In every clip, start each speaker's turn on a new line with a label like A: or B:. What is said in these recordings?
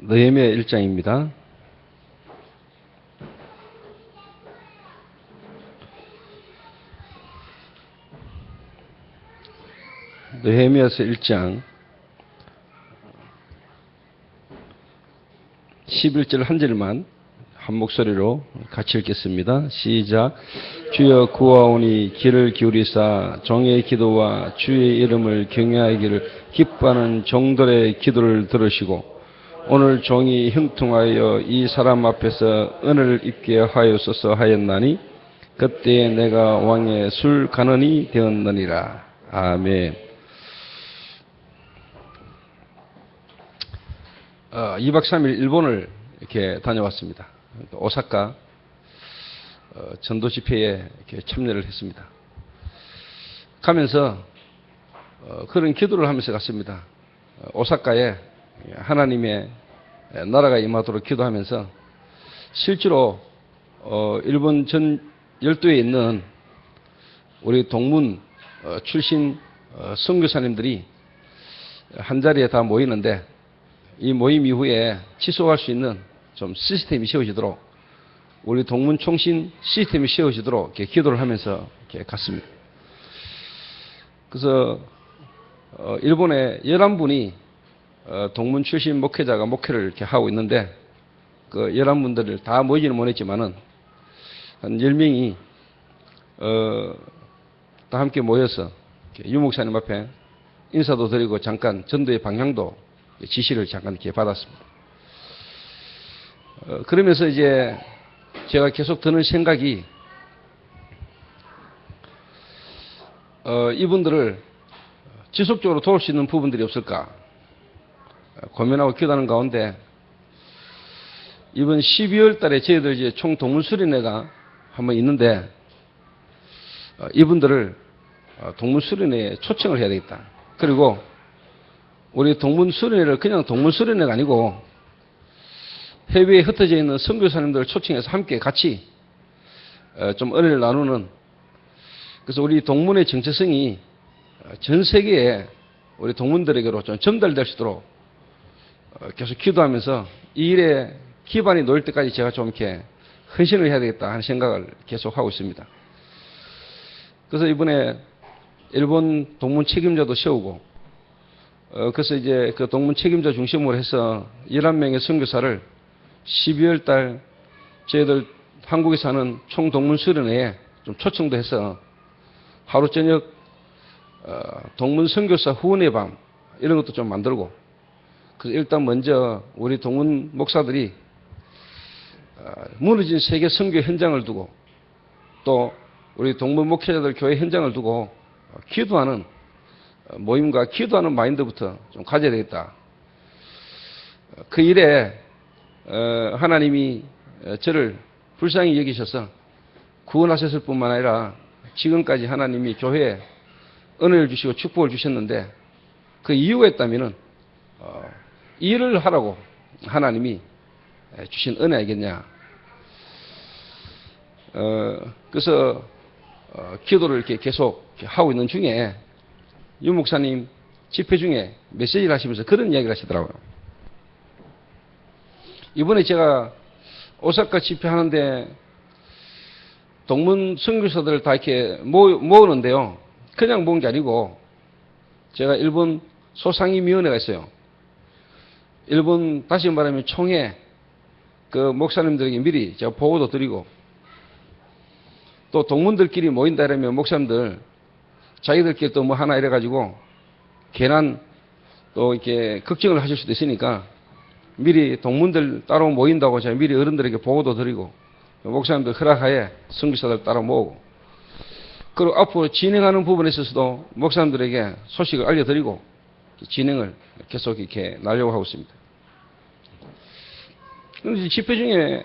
A: 느헤미야 1장입니다. 느헤미야서 1장 11절 한 절만 한 목소리로 같이 읽겠습니다. 시작. 주여 구하오니 귀를 기울이사 종의 기도와 주의 이름을 경외하기를 기뻐하는 종들의 기도를 들으시고 오늘 종이 형통하여 이 사람 앞에서 은혜를 입게 하였소서 하였나니 그때에 내가 왕의 술 간원이 되었느니라. 아멘. 2박 3일 일본을 이렇게 다녀왔습니다. 오사카 전도 집회에 이렇게 참여를 했습니다. 가면서 그런 기도를 하면서 갔습니다. 오사카에 하나님의 나라가 임하도록 기도하면서 실제로 일본 전 열도에 있는 우리 동문 출신 선교사님들이 한자리에 다 모이는데 이 모임 이후에 지속할 수 있는 좀 시스템이 세워지도록 우리 동문 총신 시스템이 세워지도록 이렇게 기도를 하면서 이렇게 갔습니다. 그래서 일본에 11분이 동문 출신 목회자가 목회를 이렇게 하고 있는데 그 11분들을 다 모이지는 못했지만은 한 10명이 다 함께 모여서 유 목사님 앞에 인사도 드리고 잠깐 전도의 방향도 지시를 잠깐 이렇게 받았습니다. 그러면서 이제 제가 계속 드는 생각이 이분들을 지속적으로 도울 수 있는 부분들이 없을까 고민하고 기도하는 가운데 이번 12월 달에 저희들 이제 총 동문수련회가 한번 있는데 이분들을 동문수련회에 초청을 해야 되겠다. 그리고 우리 동문수련회를 그냥 동문수련회가 아니고 해외에 흩어져 있는 선교사님들을 초청해서 함께 같이 좀 은혜를 나누는, 그래서 우리 동문의 정체성이 전 세계에 우리 동문들에게로 좀 전달될 수 있도록 계속 기도하면서 이 일에 기반이 놓일 때까지 제가 좀 이렇게 헌신을 해야 되겠다 하는 생각을 계속 하고 있습니다. 그래서 이번에 일본 동문 책임자도 세우고 그래서 이제 그 동문 책임자 중심으로 해서 11명의 선교사를 12월 달 저희들 한국에 사는 총동문 수련회에 좀 초청도 해서 하루 저녁 동문 선교사 후원의 밤 이런 것도 좀 만들고, 그래서 일단 먼저 우리 동문 목사들이 무너진 세계 선교 현장을 두고 또 우리 동문 목회자들 교회 현장을 두고 기도하는 모임과 기도하는 마인드부터 좀 가져야 되겠다. 그 일에 하나님이 저를 불쌍히 여기셔서 구원하셨을 뿐만 아니라 지금까지 하나님이 교회에 은혜를 주시고 축복을 주셨는데 그 이유가 있다면은 일을 하라고 하나님이 주신 은혜 아니겠냐. 그래서 기도를 이렇게 계속 하고 있는 중에 유 목사님 집회 중에 메시지를 하시면서 그런 이야기를 하시더라고요. 이번에 제가 오사카 집회하는데 동문 선교사들을 다 이렇게 모으는데요. 그냥 모은 게 아니고 제가 일본 소상임위원회가 있어요. 일본 다시 말하면 총회 그 목사님들에게 미리 제가 보고도 드리고 또 동문들끼리 모인다 이러면 목사님들 자기들끼리 또 뭐 하나 이래가지고 괜한 또 이렇게 걱정을 하실 수도 있으니까 미리 동문들 따로 모인다고 제가 미리 어른들에게 보고도 드리고 목사님들 허락하에 선교사들 따로 모으고 그리고 앞으로 진행하는 부분에 있어서도 목사님들에게 소식을 알려드리고 진행을 계속 이렇게 나려고 하고 있습니다. 그런데 집회 중에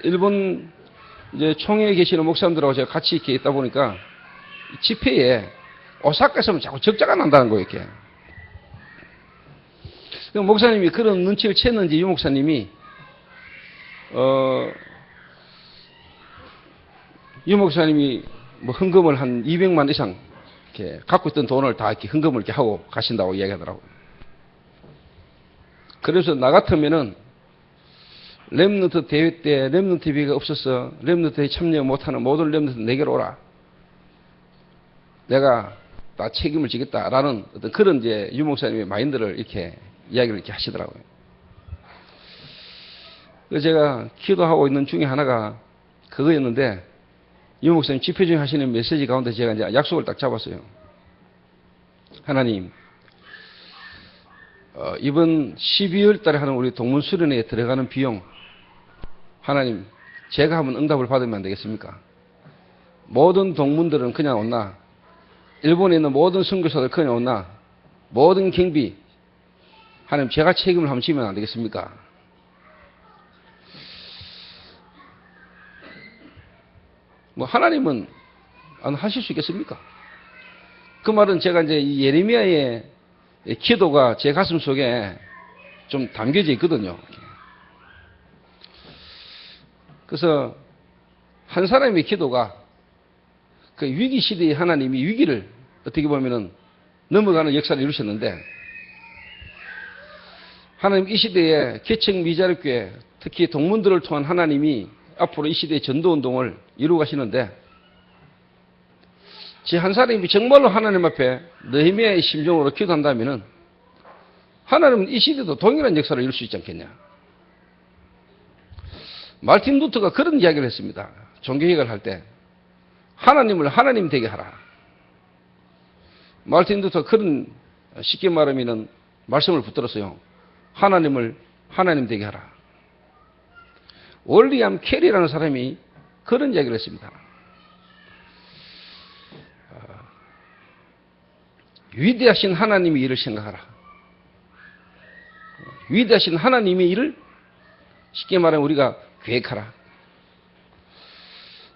A: 일본 이제 총회에 계시는 목사님들하고 제가 같이 이렇게 있다 보니까 집회에 오사카에서는 자꾸 적자가 난다는 거예요, 이렇게. 목사님이 그런 눈치를 챘는지 유 목사님이 유 목사님이 뭐 헌금을 한 200만 이상 이렇게 갖고 있던 돈을 다 이렇게 헌금을 이렇게 하고 가신다고 이야기하더라고요. 그래서 나 같으면은 렘넌트 대회 때 렘넌트 TV가 없어서 렘넌트에 참여 못하는 모든 렘넌트 내게로 오라. 내가 다 책임을 지겠다라는 어떤 그런 이제 유 목사님의 마인드를 이렇게 이야기를 이렇게 하시더라고요. 그래서 제가 기도하고 있는 중에 하나가 그거였는데 유 목사님 집회 중에 하시는 메시지 가운데 제가 이제 약속을 딱 잡았어요. 하나님, 이번 12월 달에 하는 우리 동문 수련회에 들어가는 비용, 하나님, 제가 한번 응답을 받으면 안 되겠습니까? 모든 동문들은 그냥 온나, 일본에 있는 모든 선교사들 그냥 온나, 모든 경비, 하나님, 제가 책임을 한번 지면 안 되겠습니까? 뭐, 하나님은 안 하실 수 있겠습니까? 그 말은 제가 이제 이 예레미야의 기도가 제 가슴 속에 좀 담겨져 있거든요. 그래서 한 사람의 기도가 그 위기 시대에 하나님이 위기를 어떻게 보면은 넘어가는 역사를 이루셨는데, 하나님 이 시대에 개척 미자립교회, 특히 동문들을 통한 하나님이 앞으로 이 시대의 전도운동을 이루어 가시는데, 제 한 사람이 정말로 하나님 앞에 느헤미야의 심정으로 기도한다면은 하나님은 이 시대도 동일한 역사를 이룰 수 있지 않겠냐. 마르틴 루터가 그런 이야기를 했습니다. 종교개혁을 할 때 하나님을 하나님 되게 하라. 마르틴 루터가 그런 쉽게 말하면은 말씀을 붙들었어요. 하나님을 하나님 되게 하라. 월리엄 캐리라는 사람이 그런 이야기를 했습니다. 위대하신 하나님의 일을 생각하라. 위대하신 하나님의 일을 쉽게 말하면 우리가 계획하라.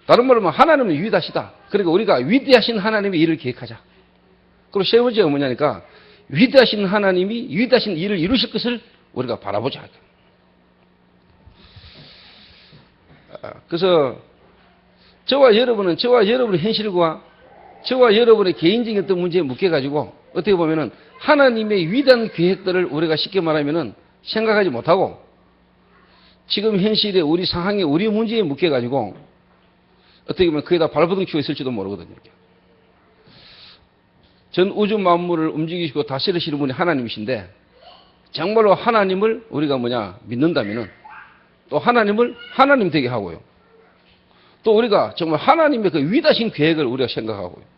A: 다른 말로 하면 하나님은 위대하시다. 그러니까 우리가 위대하신 하나님의 일을 계획하자. 그리고 세 번째가 뭐냐니까 위대하신 하나님이 위대하신 일을 이루실 것을 우리가 바라보자. 그래서 저와 여러분의 현실과 저와 여러분의 개인적인 어떤 문제에 묶여가지고 어떻게 보면은 하나님의 위대한 계획들을 우리가 쉽게 말하면은 생각하지 못하고 지금 현실의 우리 상황에 우리 문제에 묶여가지고 어떻게 보면 거기다 발버둥 치고 있을지도 모르거든요. 전 우주 만물을 움직이시고 다스리시는 분이 하나님이신데 정말로 하나님을 우리가 믿는다면은 또 하나님을 하나님 되게 하고요. 또 우리가 정말 하나님의 그 위대하신 계획을 우리가 생각하고요.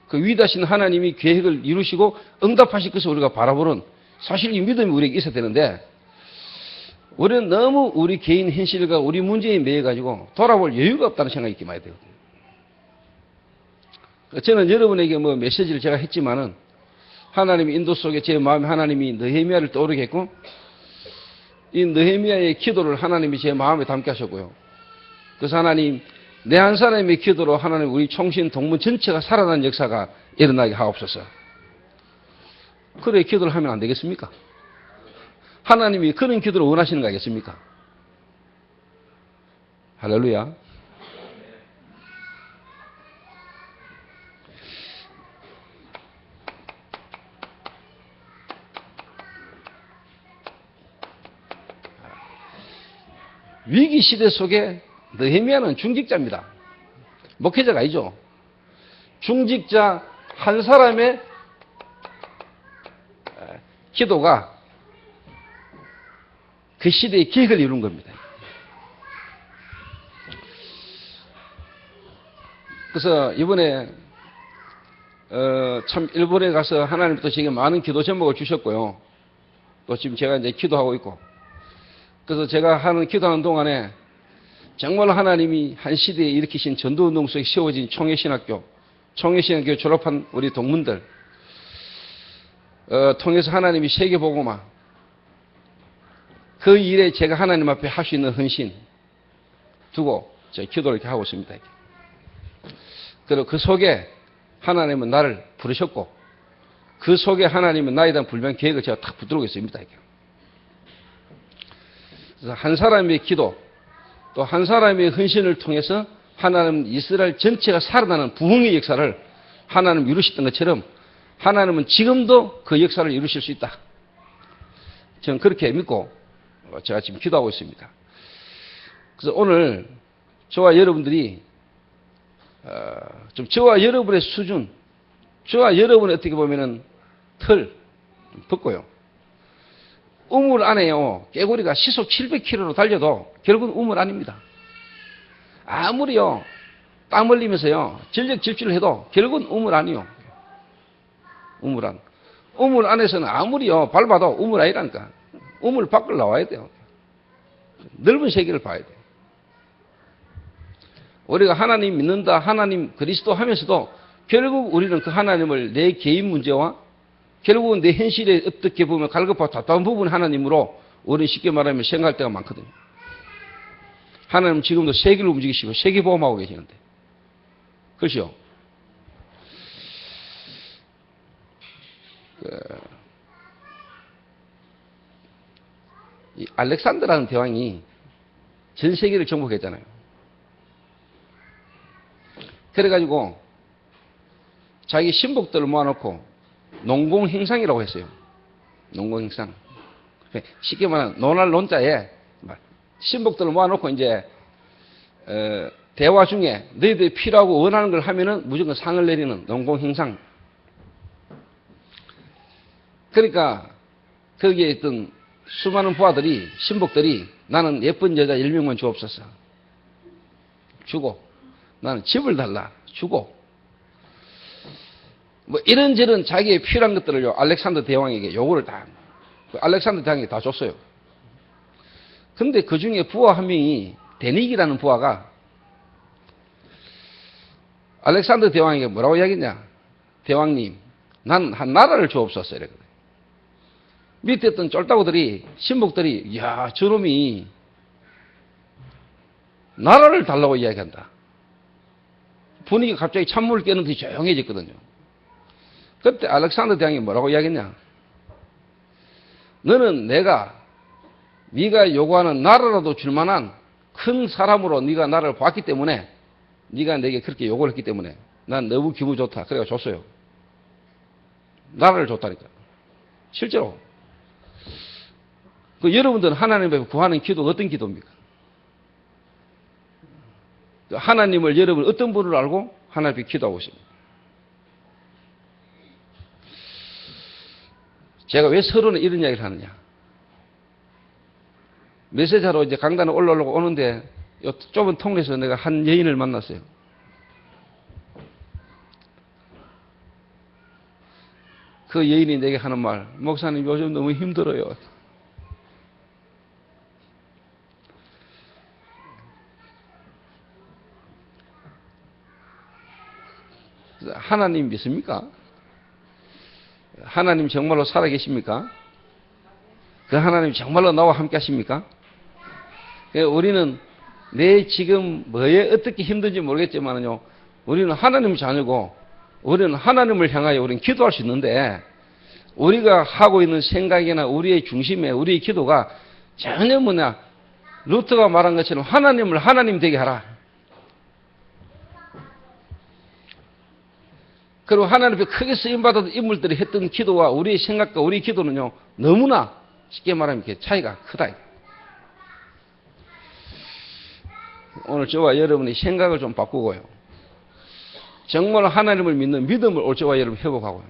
A: 그 위대하신 하나님이 계획을 이루시고 응답하실 것을 우리가 바라보는 사실 이 믿음이 우리에게 있어야 되는데 우리는 너무 우리 개인 현실과 우리 문제에 매여가지고 돌아볼 여유가 없다는 생각이 있게 많이 되거든요. 저는 여러분에게 메시지를 제가 했지만은 하나님의 인도 속에 제 마음에 하나님이 느헤미야를 떠오르게 했고 이 느헤미야의 기도를 하나님이 제 마음에 담게 하셨고요. 그래서 하나님 내 한 사람의 기도로 하나님 우리 총신 동문 전체가 살아나는 역사가 일어나게 하옵소서. 그래 기도를 하면 안 되겠습니까? 하나님이 그런 기도를 원하시는 거 아니겠습니까? 할렐루야. 위기 시대 속에 느헤미야는 중직자입니다. 목회자가 아니죠. 중직자 한 사람의 기도가 그 시대의 기획을 이룬 겁니다. 그래서 이번에 참 일본에 가서 하나님부터 제게 많은 기도 제목을 주셨고요. 또 지금 제가 이제 기도하고 있고 그래서 제가 기도하는 동안에 정말 하나님이 한 시대에 일으키신 전도운동 속에 세워진 총회신학교 졸업한 우리 동문들 통해서 하나님이 세계복음화 그 일에 제가 하나님 앞에 할 수 있는 헌신 두고 저 기도를 이렇게 하고 있습니다. 그리고 그 속에 하나님은 나를 부르셨고 그 속에 하나님은 나에 대한 불변 계획을 제가 탁 붙들고 있습니다. 그래서 한 사람의 기도 또 한 사람의 헌신을 통해서 하나님은 이스라엘 전체가 살아나는 부흥의 역사를 하나님 이루셨던 것처럼 하나님은 지금도 그 역사를 이루실 수 있다. 저는 그렇게 믿고 제가 지금 기도하고 있습니다. 그래서 오늘 저와 여러분들이 좀 저와 여러분의 수준, 저와 여러분의 어떻게 보면은 틀 벗고요. 우물 안에요, 깨구리가 시속 700km로 달려도 결국은 우물 안입니다. 아무리요, 땀 흘리면서요, 전력 질주를 해도 결국은 우물 안이요. 우물 안. 우물 안에서는 아무리요, 밟아도 우물 아니라니까. 우물 밖을 나와야 돼요. 넓은 세계를 봐야 돼요. 우리가 하나님 믿는다, 하나님 그리스도 하면서도 결국 우리는 그 하나님을 내 개인 문제와 결국은 내 현실에 어떻게 보면 갈급하고 답답한 부분 하나님으로 우리는 쉽게 말하면 생각할 때가 많거든요. 하나님은 지금도 세계를 움직이시고 세계 보험하고 계시는데. 그렇죠? 이 알렉산더라는 대왕이 전 세계를 정복했잖아요. 그래가지고 자기 신복들을 모아놓고 농공행상이라고 했어요. 농공행상. 쉽게 말하면 논할 논자에 신복들을 모아놓고 이제 대화 중에 너희들이 필요하고 원하는 걸 하면은 무조건 상을 내리는 농공행상. 그러니까 거기에 있던 수많은 부하들이 신복들이 나는 예쁜 여자 10명만 주옵소서. 주고 나는 집을 달라. 주고 뭐 이런저런 자기의 필요한 것들을요 알렉산더 대왕에게 요구를 다 알렉산더 대왕이 다 줬어요. 근데 그 중에 부하 한 명이 데닉이라는 부하가 알렉산더 대왕에게 뭐라고 이야기했냐? 대왕님, 난 한 나라를 주옵소서. 이랬거든요. 밑에 있던 쫄따구들이 신복들이 이야 저놈이 나라를 달라고 이야기한다. 분위기가 갑자기 찬물을 깨는 듯이 조용해졌거든요. 그때 알렉산더 대왕이 뭐라고 이야기했냐? 너는 네가 요구하는 나라라도 줄 만한 큰 사람으로 네가 나를 봤기 때문에 네가 내게 그렇게 요구를 했기 때문에 난 너무 기분 좋다. 그래가 줬어요. 나라를 줬다니까. 실제로. 여러분들은 하나님 앞에 구하는 기도가 어떤 기도입니까? 하나님을 여러분 어떤 분을 알고 하나님 앞에 기도하고 있습니다. 제가 왜 서론에 이런 이야기를 하느냐? 메시지하러 이제 강단에 올라오려고 오는데 요 좁은 통로에서 내가 한 여인을 만났어요. 그 여인이 내게 하는 말, 목사님 요즘 너무 힘들어요. 하나님 믿습니까? 하나님 정말로 살아계십니까? 그 하나님 정말로 나와 함께 하십니까? 우리는 내 지금 뭐에 어떻게 힘든지 모르겠지만요, 우리는 하나님 자녀고, 우리는 하나님을 향하여 우리는 기도할 수 있는데, 우리가 하고 있는 생각이나 우리의 중심에 우리의 기도가 전혀 루터가 말한 것처럼 하나님을 하나님 되게 하라. 그리고 하나님 앞에 크게 쓰임받았던 인물들이 했던 기도와 우리의 생각과 우리의 기도는요, 너무나 쉽게 말하면 이렇게 차이가 크다. 오늘 저와 여러분의 생각을 좀 바꾸고요. 정말 하나님을 믿는 믿음을 오늘 저와 여러분 회복하고요.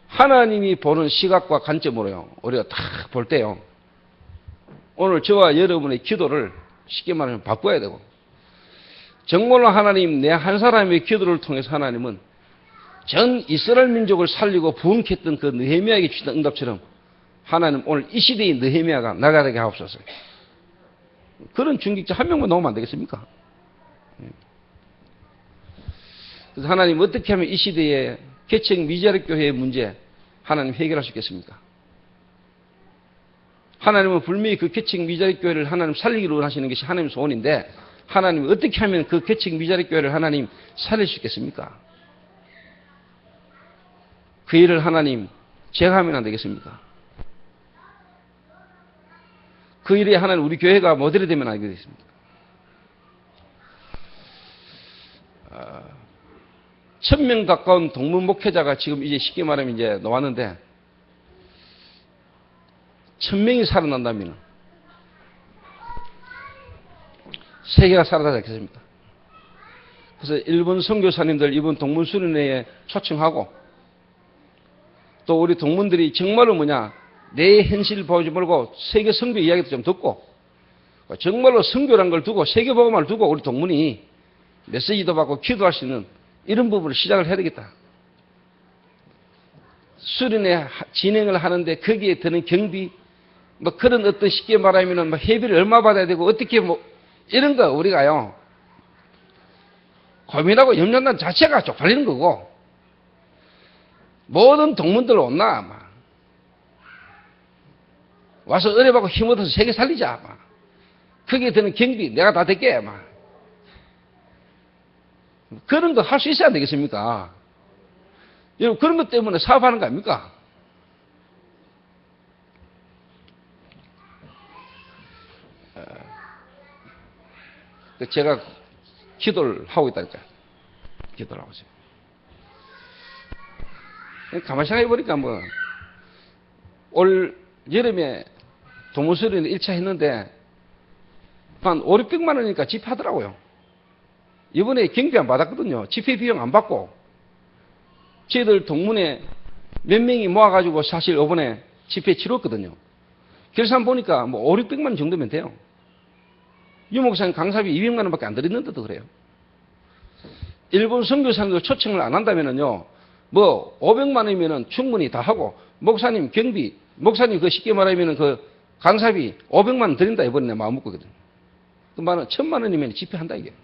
A: 하나님이 보는 시각과 관점으로요, 우리가 딱 볼 때요, 오늘 저와 여러분의 기도를 쉽게 말하면 바꿔야 되고, 정말로 하나님, 내 한 사람의 기도를 통해서 하나님은 전 이스라엘 민족을 살리고 부흥했던 그 느헤미야에게 주신 응답처럼 하나님 오늘 이 시대의 느헤미야가 나가게 하옵소서. 그런 중직자 한 명만 나오면 안 되겠습니까? 그래서 하나님 어떻게 하면 이 시대의 개척 미자립 교회의 문제 하나님 해결할 수 있겠습니까? 하나님은 분명히 그 개척 미자립 교회를 하나님 살리기로 원하시는 것이 하나님 소원인데, 하나님 어떻게 하면 그 개척 미자립 교회를 하나님 살릴 수 있겠습니까? 그 일을 하나님 제가 하면 안 되겠습니까? 그 일에 하나님 우리 교회가 모델이 되면 안 되겠습니까? 1000명 가까운 동문 목회자가 지금 이제 쉽게 말하면 이제 나왔는데, 1000명이 살아난다면 세계가 살아나지 않겠습니까? 그래서 일본 선교사님들 이번 동문수련회에 초청하고 또 우리 동문들이 정말로 내 현실을 보여주지 말고 세계 선교 이야기도 좀 듣고 정말로 선교란 걸 두고 세계 복음을 두고 우리 동문이 메시지도 받고 기도할 수 있는 이런 부분을 시작을 해야 되겠다. 수련회 진행을 하는데 거기에 드는 경비 그런 어떤 쉽게 말하면 회비를 얼마 받아야 되고 어떻게 이런 거 우리가요 고민하고 염려한다는 자체가 쪽팔리는 거고 모든 동문들 온나 와서 은혜받고 힘 얻어서 세계 살리자 거기에 드는 경비 내가 다 댈게 그런 거 할 수 있어야 되겠습니까? 여러분 그런 것 때문에 사업하는 거 아닙니까? 제가 기도를 하고 있다니까. 기도를 하고 있어요. 가만히 생각해 보니까 올 여름에 동문수련회 1차 했는데 한 5, 600만 원이니까 집회하더라고요. 이번에 경비 안 받았거든요. 집회 비용 안 받고 저희들 동문에 몇 명이 모아가지고 사실 이번에 집회 치렀거든요. 결산 보니까 5, 600만 원 정도면 돼요. 유목사님 강사비 200만 원밖에 안 들었는데도 그래요. 일본 선교사님들 초청을 안 한다면은요, 500만 원이면은 충분히 다 하고, 목사님 경비, 목사님 쉽게 말하면은 강사비 500만 원 드린다 이번에 내 마음 먹거든요. 그 말은 1000만 원이면 집회한다 이게.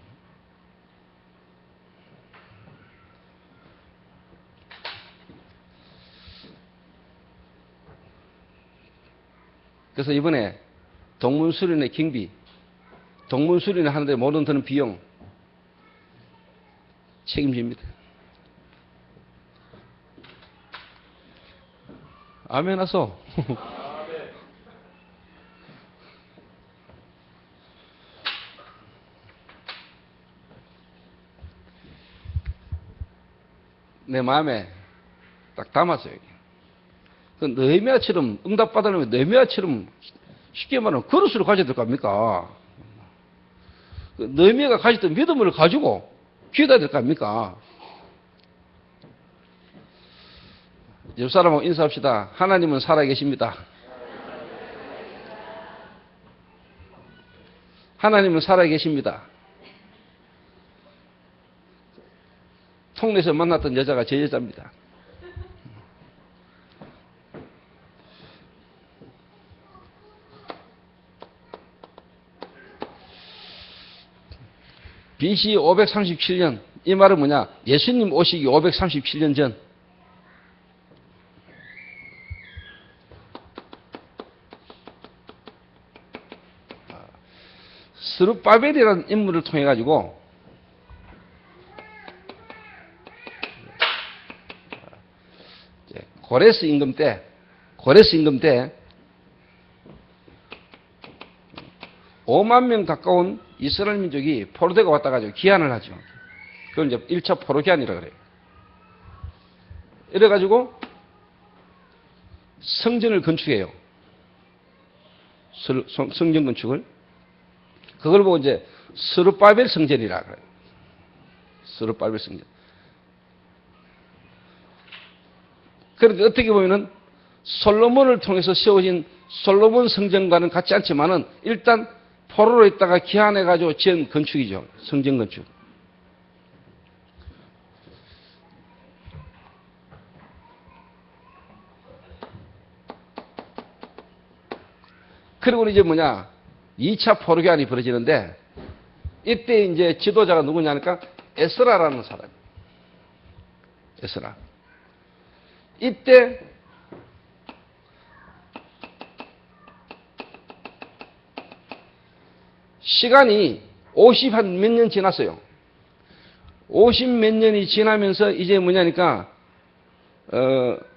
A: 그래서 이번에 동문수련회 경비, 동문수련회 하는데 모든 드는 비용 책임집니다. 아멘 하소. 내 마음에 딱 담았어요. 그 느헤미야처럼 응답받으려면 느헤미야처럼 쉽게 말하면 그릇으로 가져야 될 거 아닙니까? 느헤미야가 가졌던 믿음을 가지고 기도해야 될 거 아닙니까? 옆 사람하고 인사합시다. 하나님은 살아계십니다. 하나님은 살아계십니다. 통로에서 만났던 여자가 제 여자입니다. BC 537년 이 말은 예수님 오시기 537년 전 스룹바벨이라는 인물을 통해 가지고 고레스 임금 때 5만 명 가까운 이스라엘 민족이 포로되고 왔다 가지고 기한을 하죠. 그걸 이제 1차 포로 기한이라고 그래요. 이래 가지고 성전을 건축해요. 성전 건축을. 그걸 보고 이제 스룹바벨 성전이라 그래요. 스룹바벨 성전. 그런데 어떻게 보면은 솔로몬을 통해서 세워진 솔로몬 성전과는 같지 않지만은 일단 포로로 있다가 기한해가지고 지은 건축이죠. 성전 건축. 그리고 이제 2차 포로 기한이 벌어지는데 이때 이제 지도자가 누구냐니까 에스라라는 사람. 에스라. 이때 시간이 50 한 몇 년 지났어요. 50 몇 년이 지나면서 이제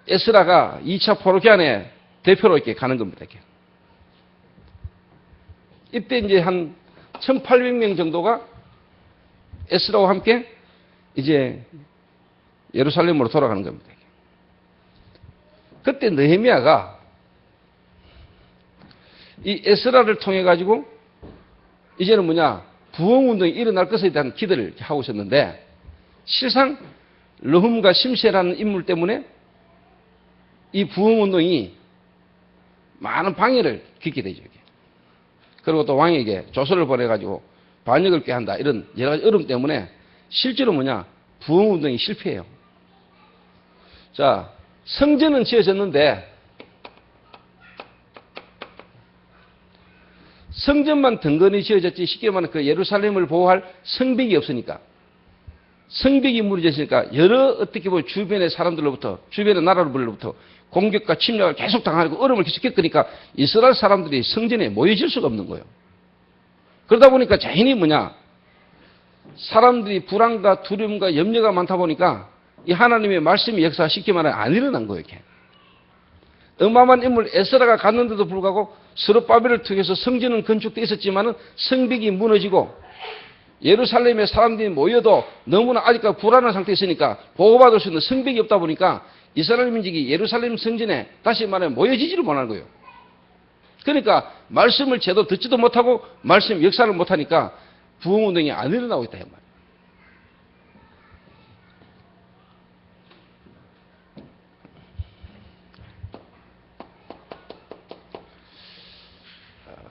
A: 에스라가 2차 포로 기한에 대표로 이렇게 가는 겁니다. 이렇게. 이때 이제 한 1800명 정도가 에스라와 함께 이제 예루살렘으로 돌아가는 겁니다. 그때 느헤미야가 이 에스라를 통해 가지고 이제는 뭐냐 부흥운동이 일어날 것에 대한 기대를 이렇게 하고 있었는데 실상 르훔과 심세라는 인물 때문에 이 부흥운동이 많은 방해를 겪게 되죠. 그리고 또 왕에게 조서를 보내가지고 반역을 꾀한다 이런 여러 가지 어려움 때문에 실제로 뭐냐 부흥운동이 실패해요. 자, 성전은 지어졌는데 성전만 덩건히 지어졌지 쉽게 말하면 그 예루살렘을 보호할 성벽이 없으니까 성벽이 무너졌으니까 여러 어떻게 보면 주변의 사람들로부터 주변의 나라로부터 공격과 침략을 계속 당하고 어려움을 계속 겪으니까 이스라엘 사람들이 성전에 모여질 수가 없는 거예요. 그러다 보니까 자연히 뭐냐 사람들이 불안과 두려움과 염려가 많다 보니까 이 하나님의 말씀이 역사 쉽게 말하면 안 일어난 거예요. 이렇게. 어마어마한 인물 에스라가 갔는데도 불구하고 스룹바벨을 통해서 성전은 건축돼 있었지만은 성벽이 무너지고 예루살렘에 사람들이 모여도 너무나 아직까지 불안한 상태에 있으니까 보호받을 수 있는 성벽이 없다 보니까 이스라엘 민족이 예루살렘 성전에 다시 말하면 모여지지를 못하는 거예요. 그러니까 말씀을 제대로 듣지도 못하고 말씀 역사를 못하니까 부흥운동이 안 일어나고 있다. 이 말이에요.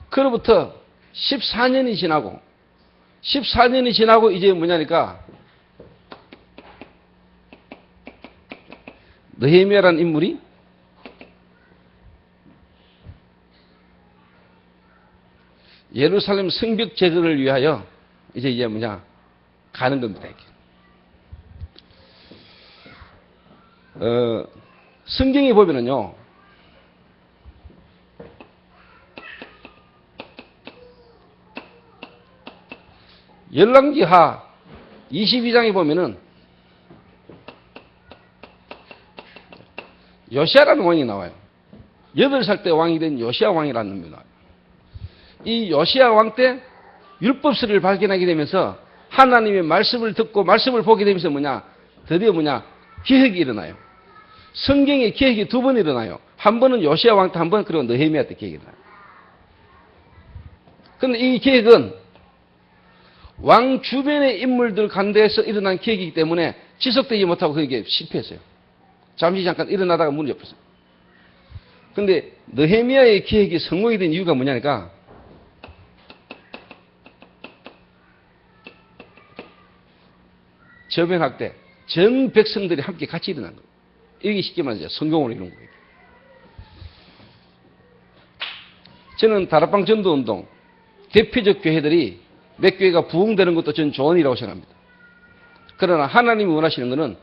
A: 그로부터 14년이 지나고 이제 뭐냐니까 느헤미야라는 인물이 예루살렘 성벽 재건을 위하여 이제 뭐냐 가는 겁니다. 성경에 보면은요. 열왕기하 22장에 보면은 요시야라는 왕이 나와요. 8살 때 왕이 된 요시야 왕이라는 놈이 나와요. 이 요시야 왕 때 율법서를 발견하게 되면서 하나님의 말씀을 듣고 말씀을 보게 되면서 뭐냐 드디어 뭐냐 기획이 일어나요. 성경의 기획이 2번 일어나요. 한 번은 요시야 왕 때 한 번, 그리고 느헤미야 때 기획이 일어나요. 그런데 이 기획은 왕 주변의 인물들 간대에서 일어난 기획이기 때문에 지속되지 못하고 그게 실패했어요. 잠시 잠깐 일어나다가 문을 엽혔어요. 그런데 느헤미야의 기획이 성공이 된 이유가 뭐냐니까 저변학 때 전 백성들이 함께 같이 일어난 거예요. 이게 쉽게 말해서 성공을 이룬 거예요. 저는 다락방 전도운동 대표적 교회들이 몇 교회가 부흥되는 것도 저는 좋은 일이라고 생각합니다. 그러나 하나님이 원하시는 것은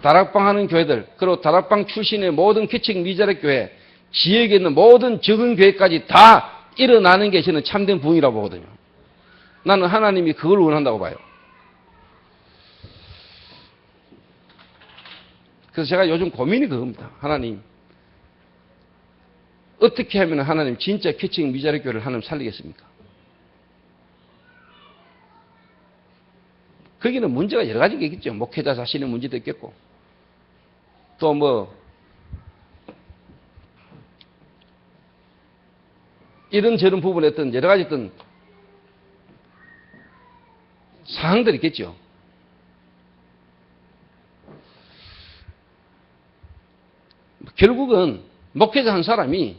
A: 다락방 하는 교회들, 그리고 다락방 출신의 모든 개척 미자력 교회, 지역에 있는 모든 적은 교회까지 다 일어나는 게 저는 참된 부흥이라고 보거든요. 나는 하나님이 그걸 원한다고 봐요. 그래서 제가 요즘 고민이 그겁니다. 하나님, 어떻게 하면 하나님 진짜 개척 미자력 교회를 하나님 살리겠습니까? 거기는 문제가 여러 가지가 있겠죠. 목회자 자신의 문제도 있겠고, 또 뭐, 이런저런 부분에 어떤 여러 가지 어떤 사항들이 있겠죠. 결국은 목회자 한 사람이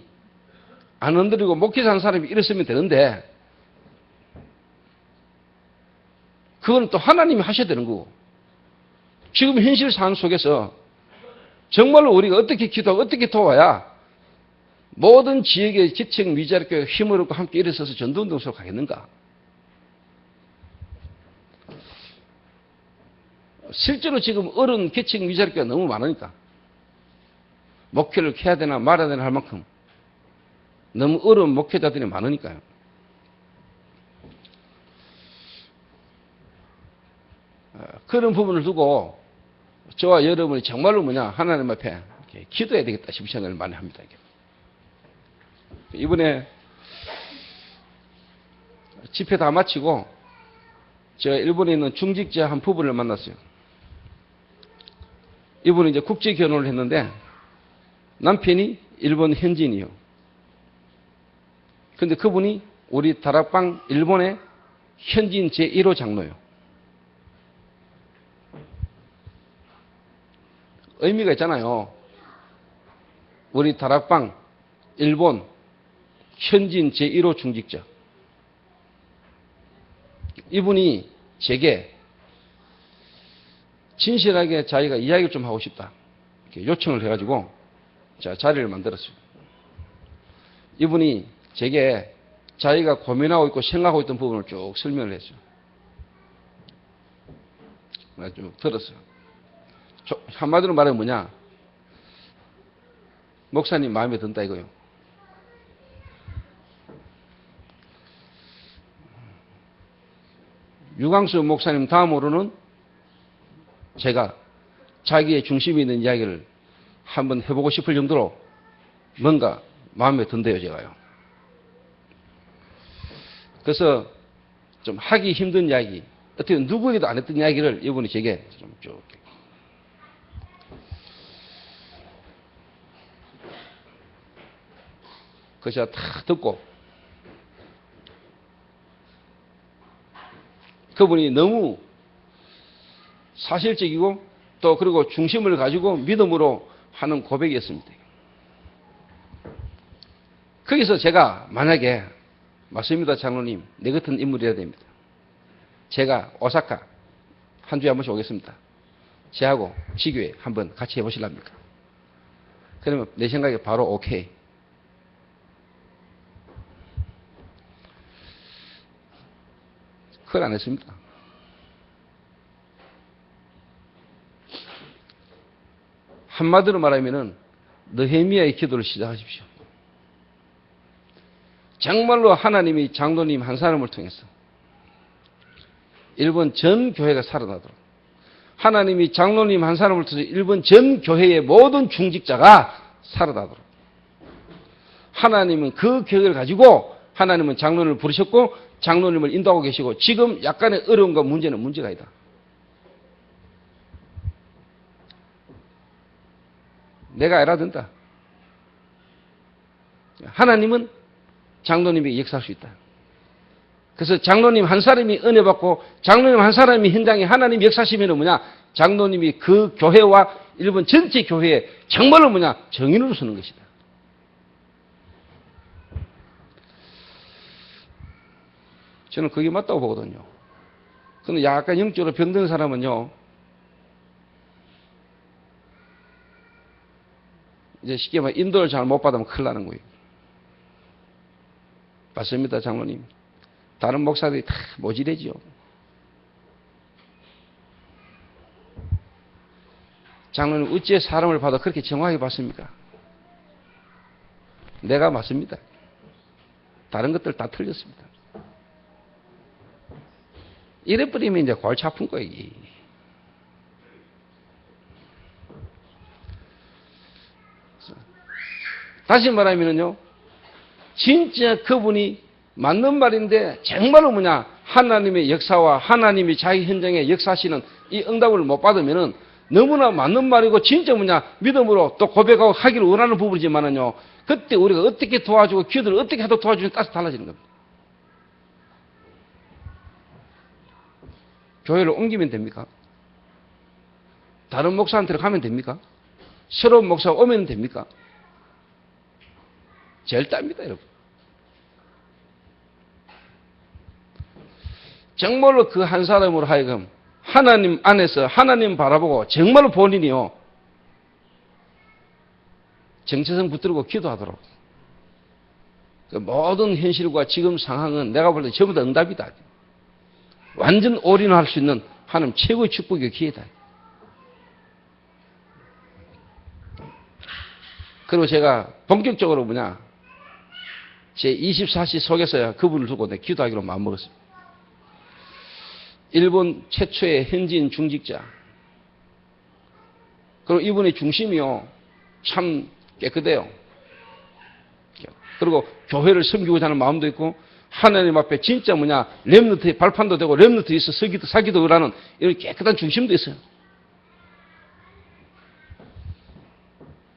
A: 안 흔들리고 목회자 한 사람이 일었으면 되는데 그건 또 하나님이 하셔야 되는 거고 지금 현실 상황 속에서 정말로 우리가 어떻게 기도하고 어떻게 도와야 모든 지역의 지책 미자력교회가 힘을 얻고 함께 일어서서 전도운동 속으로 가겠는가? 실제로 지금 어려운 개척 미자력교회가 너무 많으니까 목회를 해야 되나 말아야 되나 할 만큼 너무 어려운 목회자들이 많으니까요. 그런 부분을 두고 저와 여러분이 정말로 뭐냐 하나님 앞에 기도해야 되겠다 싶은 생각을 많이 합니다. 이번에 집회 다 마치고 제가 일본에 있는 중직자 한 부부를 만났어요. 이분은 이제 국제 결혼을 했는데 남편이 일본 현지인이요. 근데 그분이 우리 다락방 일본의 현지인 제1호 장로요. 의미가 있잖아요. 우리 다락방 일본 현지인 제1호 중직자. 이분이 제게 진실하게 자기가 이야기를 좀 하고 싶다. 이렇게 요청을 해가지고 자, 자리를 만들었어요. 이분이 제게 자기가 고민하고 있고 생각하고 있던 부분을 쭉 설명을 했어요. 내가 쭉 들었어요. 한마디로 말하면 뭐냐? 목사님 마음에 든다 이거요. 유광수 목사님 다음으로는 제가 자기의 중심이 있는 이야기를 한번 해보고 싶을 정도로 뭔가 마음에 든대요, 제가요. 그래서 좀 하기 힘든 이야기, 어떻게 누구에게도 안 했던 이야기를 이분이 제게 좀 쭉. 그래서 제가 다 듣고 그분이 너무 사실적이고 또 그리고 중심을 가지고 믿음으로 하는 고백이었습니다. 거기서 제가 만약에 맞습니다, 장로님. 내 같은 인물이어야 됩니다. 제가 오사카 한 주에 한 번씩 오겠습니다. 제하고 지교회 한번 같이 해보실랍니까? 그러면 내 생각에 바로 오케이. 그걸 안 했습니다. 한마디로 말하면은 느헤미야의 기도를 시작하십시오. 정말로 하나님이 장로님 한 사람을 통해서 일본 전 교회가 살아나도록, 하나님이 장로님 한 사람을 통해서 일본 전 교회의 모든 중직자가 살아나도록, 하나님은 그 계획을 가지고 하나님은 장로님을 부르셨고 장로님을 인도하고 계시고 지금 약간의 어려움과 문제는 문제가 아니다. 내가 알아야 된다. 하나님은 장로님에게 역사할 수 있다. 그래서 장로님 한 사람이 은혜 받고 장로님 한 사람이 현장에 하나님 역사하시면 뭐냐? 장로님이 그 교회와 일본 전체 교회에 정말로 뭐냐? 정인으로 서는 것이다. 저는 그게 맞다고 보거든요. 근데 약간 영적으로 병든 사람은요, 이제 쉽게 말해 인도를 잘 못 받으면 큰일 나는 거예요. 맞습니다, 장로님. 다른 목사들이 다 모질해지요. 장로님 어찌 사람을 봐도 그렇게 정확하게 봤습니까? 내가 맞습니다. 다른 것들 다 틀렸습니다. 이래버리면 이제 골치 아픈 거예요. 다시 말하면요, 진짜 그분이 맞는 말인데 정말로 뭐냐, 하나님의 역사와 하나님이 자기 현장에 역사하시는 이 응답을 못 받으면은 너무나 맞는 말이고 진짜 뭐냐, 믿음으로 또 고백하고 하기를 원하는 부분이지만은요, 그때 우리가 어떻게 도와주고 기도를 어떻게 해도 도와주면 따라서 달라지는 겁니다. 교회를 옮기면 됩니까? 다른 목사한테 가면 됩니까? 새로운 목사가 오면 됩니까? 절대입니다, 여러분. 정말로 그 한 사람으로 하여금 하나님 안에서 하나님 바라보고 정말로 본인이요, 정체성 붙들고 기도하도록. 그 모든 현실과 지금 상황은 내가 볼 때 전부 다 응답이다. 완전 올인할 수 있는 하나님 최고의 축복의 기회다. 그리고 제가 본격적으로 뭐냐, 제 24시 속에서야 그분을 두고 내 기도하기로 마음먹었습니다. 일본 최초의 현지인 중직자. 그리고 이분의 중심이요, 참 깨끗해요. 그리고 교회를 섬기고자 하는 마음도 있고, 하나님 앞에 진짜 뭐냐, 렘넌트의 발판도 되고, 렘넌트 있어 사기도 하는 이런 깨끗한 중심도 있어요.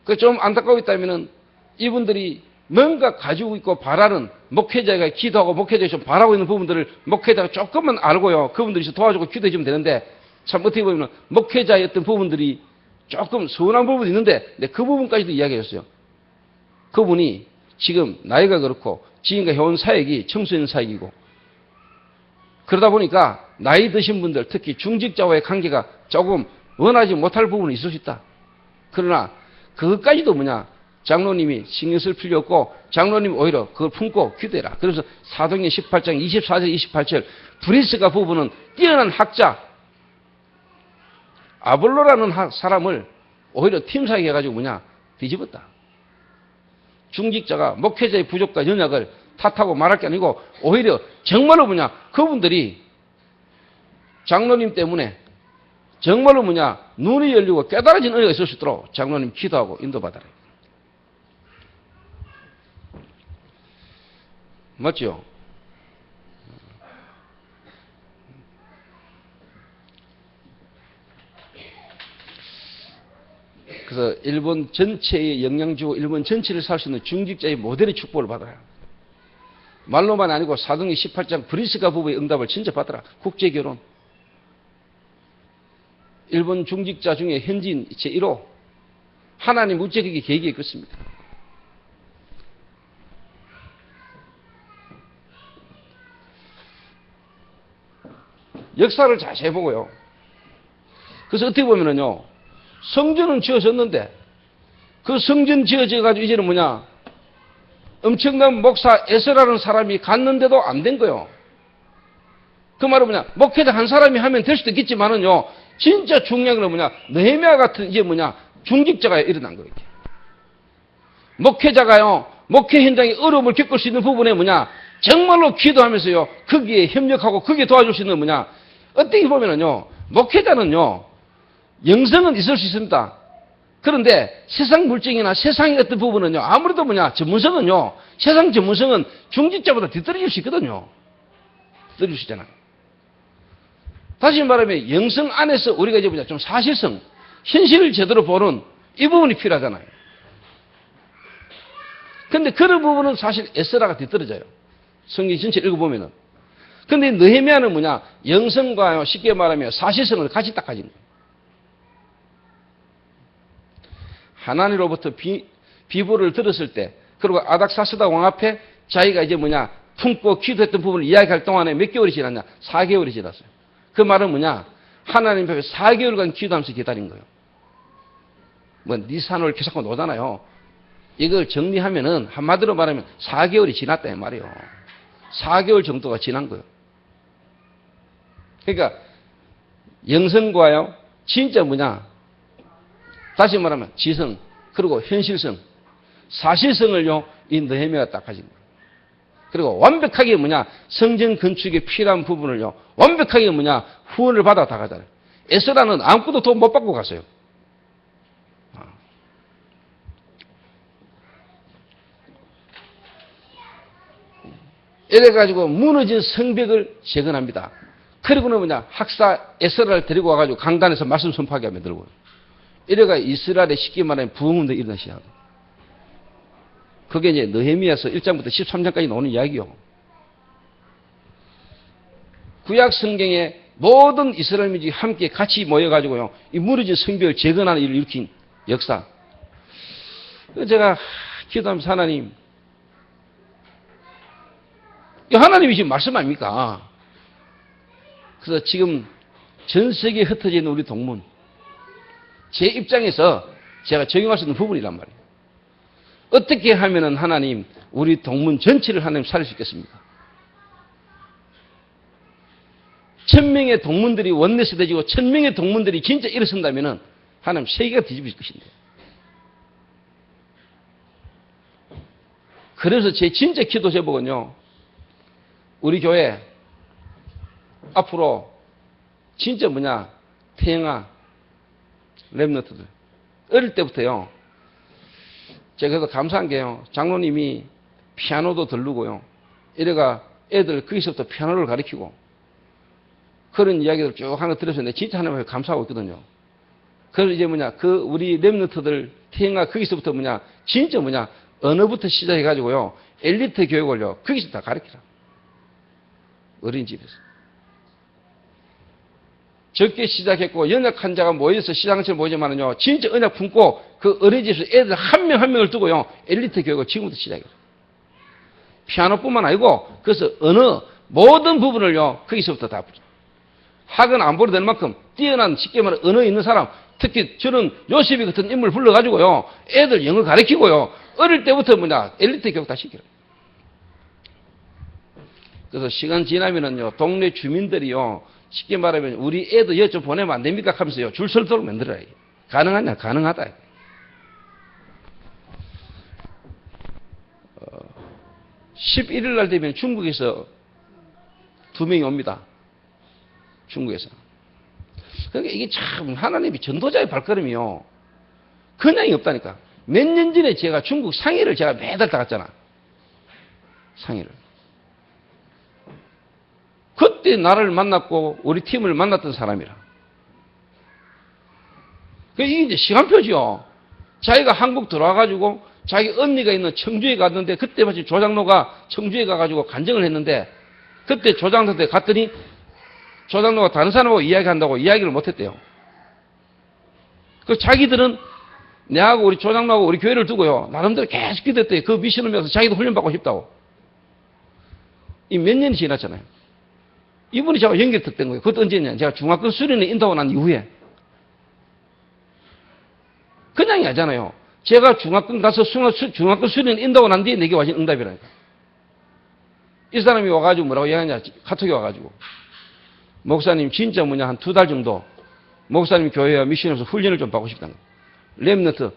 A: 그 좀 안타까워 있다면은 이분들이 뭔가 가지고 있고 바라는 목회자가 기도하고 목회자가 좀 바라고 있는 부분들을 목회자가 조금만 알고요. 그분들이 도와주고 기도해 주면 되는데 참 어떻게 보면 목회자의 어떤 부분들이 조금 서운한 부분이 있는데 그 부분까지도 이야기했어요. 그분이 지금 나이가 그렇고 지금과 해온 사역이 청소년 사역이고 그러다 보니까 나이 드신 분들 특히 중직자와의 관계가 조금 원하지 못할 부분이 있을 수 있다. 그러나 그것까지도 장로님이 신경 쓸 필요 없고 장로님 오히려 그걸 품고 기도해라. 그래서 사도행전 18장 24절 28절 브리스가 부부는 뛰어난 학자 아볼로라는 사람을 오히려 팀사기 해가지고 뒤집었다. 중직자가 목회자의 부족과 연약을 탓하고 말할 게 아니고 오히려 정말로 그분들이 장로님 때문에 정말로 눈이 열리고 깨달아진 은혜가 있을 수 있도록 장로님 기도하고 인도받아라. 맞죠? 그래서 일본 전체에 영향 주고 일본 전체를 살 수 있는 중직자의 모델의 축복을 받아야. 말로만 아니고 사도행전 18장 브리스가 부부의 응답을 진짜 받더라. 국제결혼. 일본 중직자 중에 현지인 제1호. 하나님 우체국이 계획이 있겠습니다. 역사를 자세히 보고요. 그래서 어떻게 보면은요, 성전은 지어졌는데, 그 성전 지어져가지고 이제는 엄청난 목사 에스라라는 사람이 갔는데도 안 된 거예요. 그 말은 목회자 한 사람이 하면 될 수도 있겠지만은요, 진짜 중요한 건 느헤미야 같은 중직자가 일어난 거예요. 목회자가요, 목회 현장에 어려움을 겪을 수 있는 부분에 정말로 기도하면서요, 거기에 협력하고 거기에 도와줄 수 있는 어떻게 보면은요, 목회자는요, 영성은 있을 수 있습니다. 그런데 세상 물정이나 세상의 어떤 부분은요, 아무래도 전문성은요, 세상 전문성은 중직자보다 뒤떨어질 수 있거든요. 뒤떨어질 수 있잖아요. 다시 말하면 영성 안에서 우리가 이제 좀 사실성, 현실을 제대로 보는 이 부분이 필요하잖아요. 근데 그런 부분은 사실 에스라가 뒤떨어져요. 성경 전체를 읽어보면은. 근데 느헤미야는 영성과 쉽게 말하면 사실성을 같이 딱 가진 거예요. 하나님으로부터 비보를 들었을 때, 그리고 아닥사스다 왕 앞에 자기가 이제 품고 기도했던 부분을 이야기할 동안에 몇 개월이 지났냐? 4개월이 지났어요. 그 말은 하나님 앞에 4개월간 기도하면서 기다린 거예요. 니산을 계속 놓잖아요. 이걸 정리하면은 한마디로 말하면 4개월이 지났다 이 말이에요. 4개월 정도가 지난 거예요. 그러니까 영성과요, 진짜 다시 말하면 지성, 그리고 현실성, 사실성을요, 이 느헤미야가 딱 가진 거예요. 그리고 완벽하게 성전 건축에 필요한 부분을요, 완벽하게 후원을 받아 다 가잖아요. 에스라는 아무것도 돈 못 받고 갔어요. 이래가지고 무너진 성벽을 재건합니다. 그리고는 학사 에스라를 데리고 와가지고 강단에서 말씀 선포하게 하면 들고요. 이래가 이스라엘의 쉽게 말하면 부흥운동이 일어나기 시작합니다. 그게 이제 느헤미야서 1장부터 13장까지 나오는 이야기요. 구약 성경에 모든 이스라엘 민족이 함께 같이 모여가지고요, 이 무너진 성벽을 재건하는 일을 일으킨 역사. 제가 기도하면서 하나님이 지금 말씀 아닙니까? 그래서 지금 전 세계에 흩어져 있는 우리 동문, 제 입장에서 제가 적용할 수 있는 부분이란 말이에요. 어떻게 하면은 하나님, 우리 동문 전체를 하나님 살릴 수 있겠습니까? 1000명의 동문들이 원내스 되지고 1000명의 동문들이 진짜 일어선다면은 하나님 세계가 뒤집어질 것인데. 그래서 제 진짜 기도 제목은요, 우리 교회 앞으로 진짜 태영아 랩너트들 어릴 때부터요, 제가 그래서 감사한 게요, 장로님이 피아노도 들르고요, 이래가 애들 거기서부터 피아노를 가르치고 그런 이야기를 쭉 하는 거 들어서 내가 진짜 하나님께 감사하고 있거든요. 그래서 이제 우리 랩너트들 태영아 거기서부터 진짜 언어부터 시작해가지고요. 엘리트 교육을요. 거기서 다 가르치라. 어린이집에서. 적게 시작했고 연약 환자가 모여서 시장처럼 모이지만은요. 진짜 언약 품고 그 어린이집에서 애들 한 명 한 명을 두고요. 엘리트 교육을 지금부터 시작해요. 피아노뿐만 아니고 그래서 언어 모든 부분을요. 거기서부터 다 붙여. 학은 안 보려 될 만큼 뛰어난 쉽게 말해 언어 있는 사람 특히 저는 요셉이 같은 인물 불러가지고요. 애들 영어 가르치고요. 어릴 때부터 엘리트 교육 다 시키라. 그래서 시간 지나면은요. 동네 주민들이요. 쉽게 말하면 우리 애도 여기 좀 보내면 안 됩니까? 하면서요. 줄 설도록 만들어야 해. 가능하냐? 가능하다. 11일 날 되면 중국에서 2명이 옵니다. 중국에서. 그러니까 이게 참 하나님이 전도자의 발걸음이요. 그냥이 없다니까. 몇 년 전에 제가 중국 상해를 제가 매달 다 갔잖아. 상해를. 그때 나를 만났고 우리 팀을 만났던 사람이라. 이게 이제 시간표죠. 자기가 한국 들어와가지고 자기 언니가 있는 청주에 갔는데 그때 마치 조장로가 청주에 가가지고 간증을 했는데 그때 조장로한테 갔더니 조장로가 다른 사람하고 이야기한다고 이야기를 못했대요. 그 자기들은 내하고 우리 조장로하고 우리 교회를 두고요. 나름대로 계속 기도했대요. 그 미션을 위해서 자기도 훈련받고 싶다고. 이 몇 년이 지났잖아요. 이분이 제가 연결됐던 거예요. 그것도 언제냐. 제가 중학교 수련회 인도하고 난 이후에. 그냥이 아니잖아요. 제가 중학교 가서 중학교 수련회 인도하고 난 뒤에 내게 와신 응답이라니까. 이 사람이 와가지고 뭐라고 얘기하냐. 카톡이 와가지고. 목사님 진짜 한 2달 정도 목사님 교회와 미션에서 훈련을 좀 받고 싶다는 거예요. 렘너트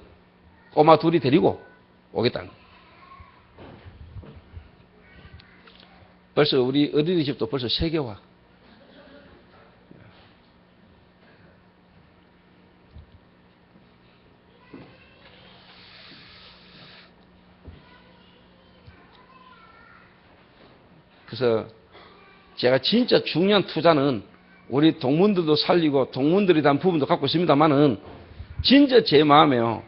A: 꼬마 둘이 데리고 오겠다는 거예요. 벌써 우리 어린이집도 벌써 3개 와. 그래서 제가 진짜 중요한 투자는 우리 동문들도 살리고 동문들에 대한 부분도 갖고 있습니다만은 진짜 제 마음에요.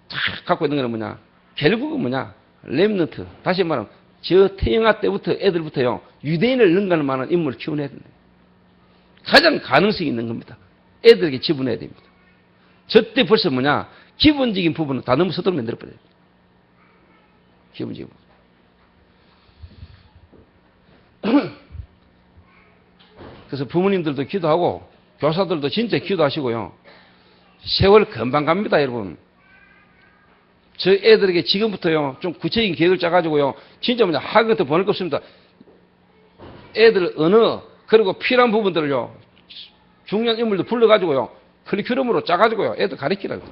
A: 다 갖고 있는 거는 결국은 렘넌트. 다시 말하면 저 태영아 때부터 애들부터요. 유대인을 능가할 만한 인물을 키워내야 된다. 가장 가능성이 있는 겁니다. 애들에게 지분해야 됩니다. 저때 벌써 기본적인 부분은 다 너무 서도록 만들어버려야 돼요. 기본적인 부분. 그래서 부모님들도 기도하고 교사들도 진짜 기도하시고요. 세월 금방 갑니다, 여러분. 저 애들에게 지금부터요, 좀 구체적인 계획을 짜가지고요, 진짜 학원 같은 보낼 거 없습니다. 애들 언어, 그리고 필요한 부분들을요, 중요한 인물도 불러가지고요, 커리큘럼으로 짜가지고요, 애들 가르치라고.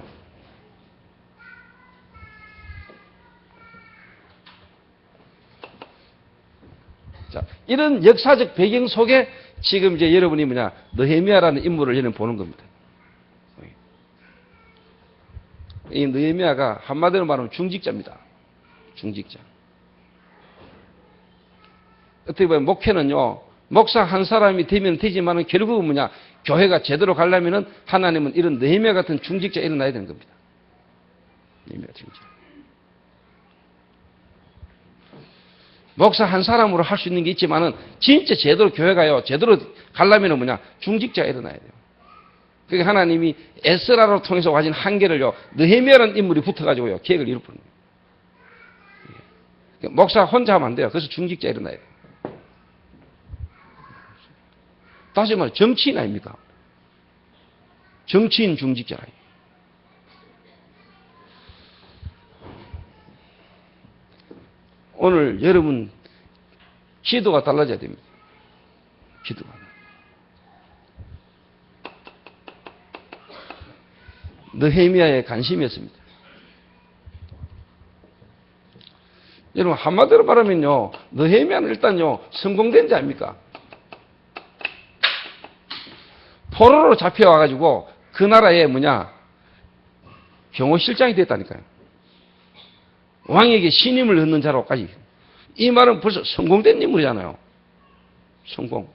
A: 자, 이런 역사적 배경 속에 지금 이제 여러분이 느헤미야라는 인물을 여러분 보는 겁니다. 이 느헤미야가 한마디로 말하면 중직자입니다. 중직자. 어떻게 보면 목회는요, 목사 한 사람이 되면 되지만은 결국은 교회가 제대로 가려면은 하나님은 이런 느헤미야 같은 중직자 일어나야 되는 겁니다. 느헤미야 중직자. 목사 한 사람으로 할 수 있는 게 있지만은 진짜 제대로 교회가요, 제대로 가려면은 중직자가 일어나야 돼요. 그러니까 하나님이 에스라를 통해서 가진 한계를요, 느헤미야라는 인물이 붙어가지고요, 계획을 이루는 거예요. 목사 혼자 하면 안 돼요. 그래서 중직자 일어나야 돼요. 다시 말해, 정치인 아닙니까? 정치인 중직자라. 오늘 여러분, 기도가 달라져야 됩니다. 기도가. 느헤미야의 관심이었습니다. 여러분 한마디로 말하면요, 느헤미야는 일단요 성공된 자 아닙니까? 포로로 잡혀와가지고 그 나라의 경호실장이 됐다니까요. 왕에게 신임을 얻는 자로까지. 이 말은 벌써 성공된 인물이잖아요. 성공.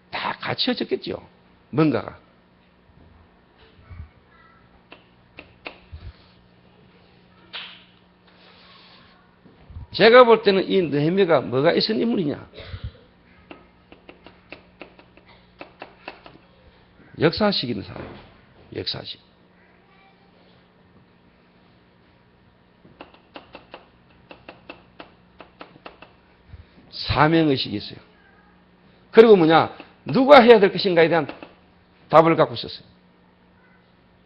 A: 다 갖춰졌겠죠. 뭔가가. 제가 볼 때는 이 느헤미야가 뭐가 있은 인물이냐? 역사식 있는 사람이에요. 역사식. 사명의식이 있어요. 그리고 뭐냐? 누가 해야 될 것인가에 대한 답을 갖고 있었어요.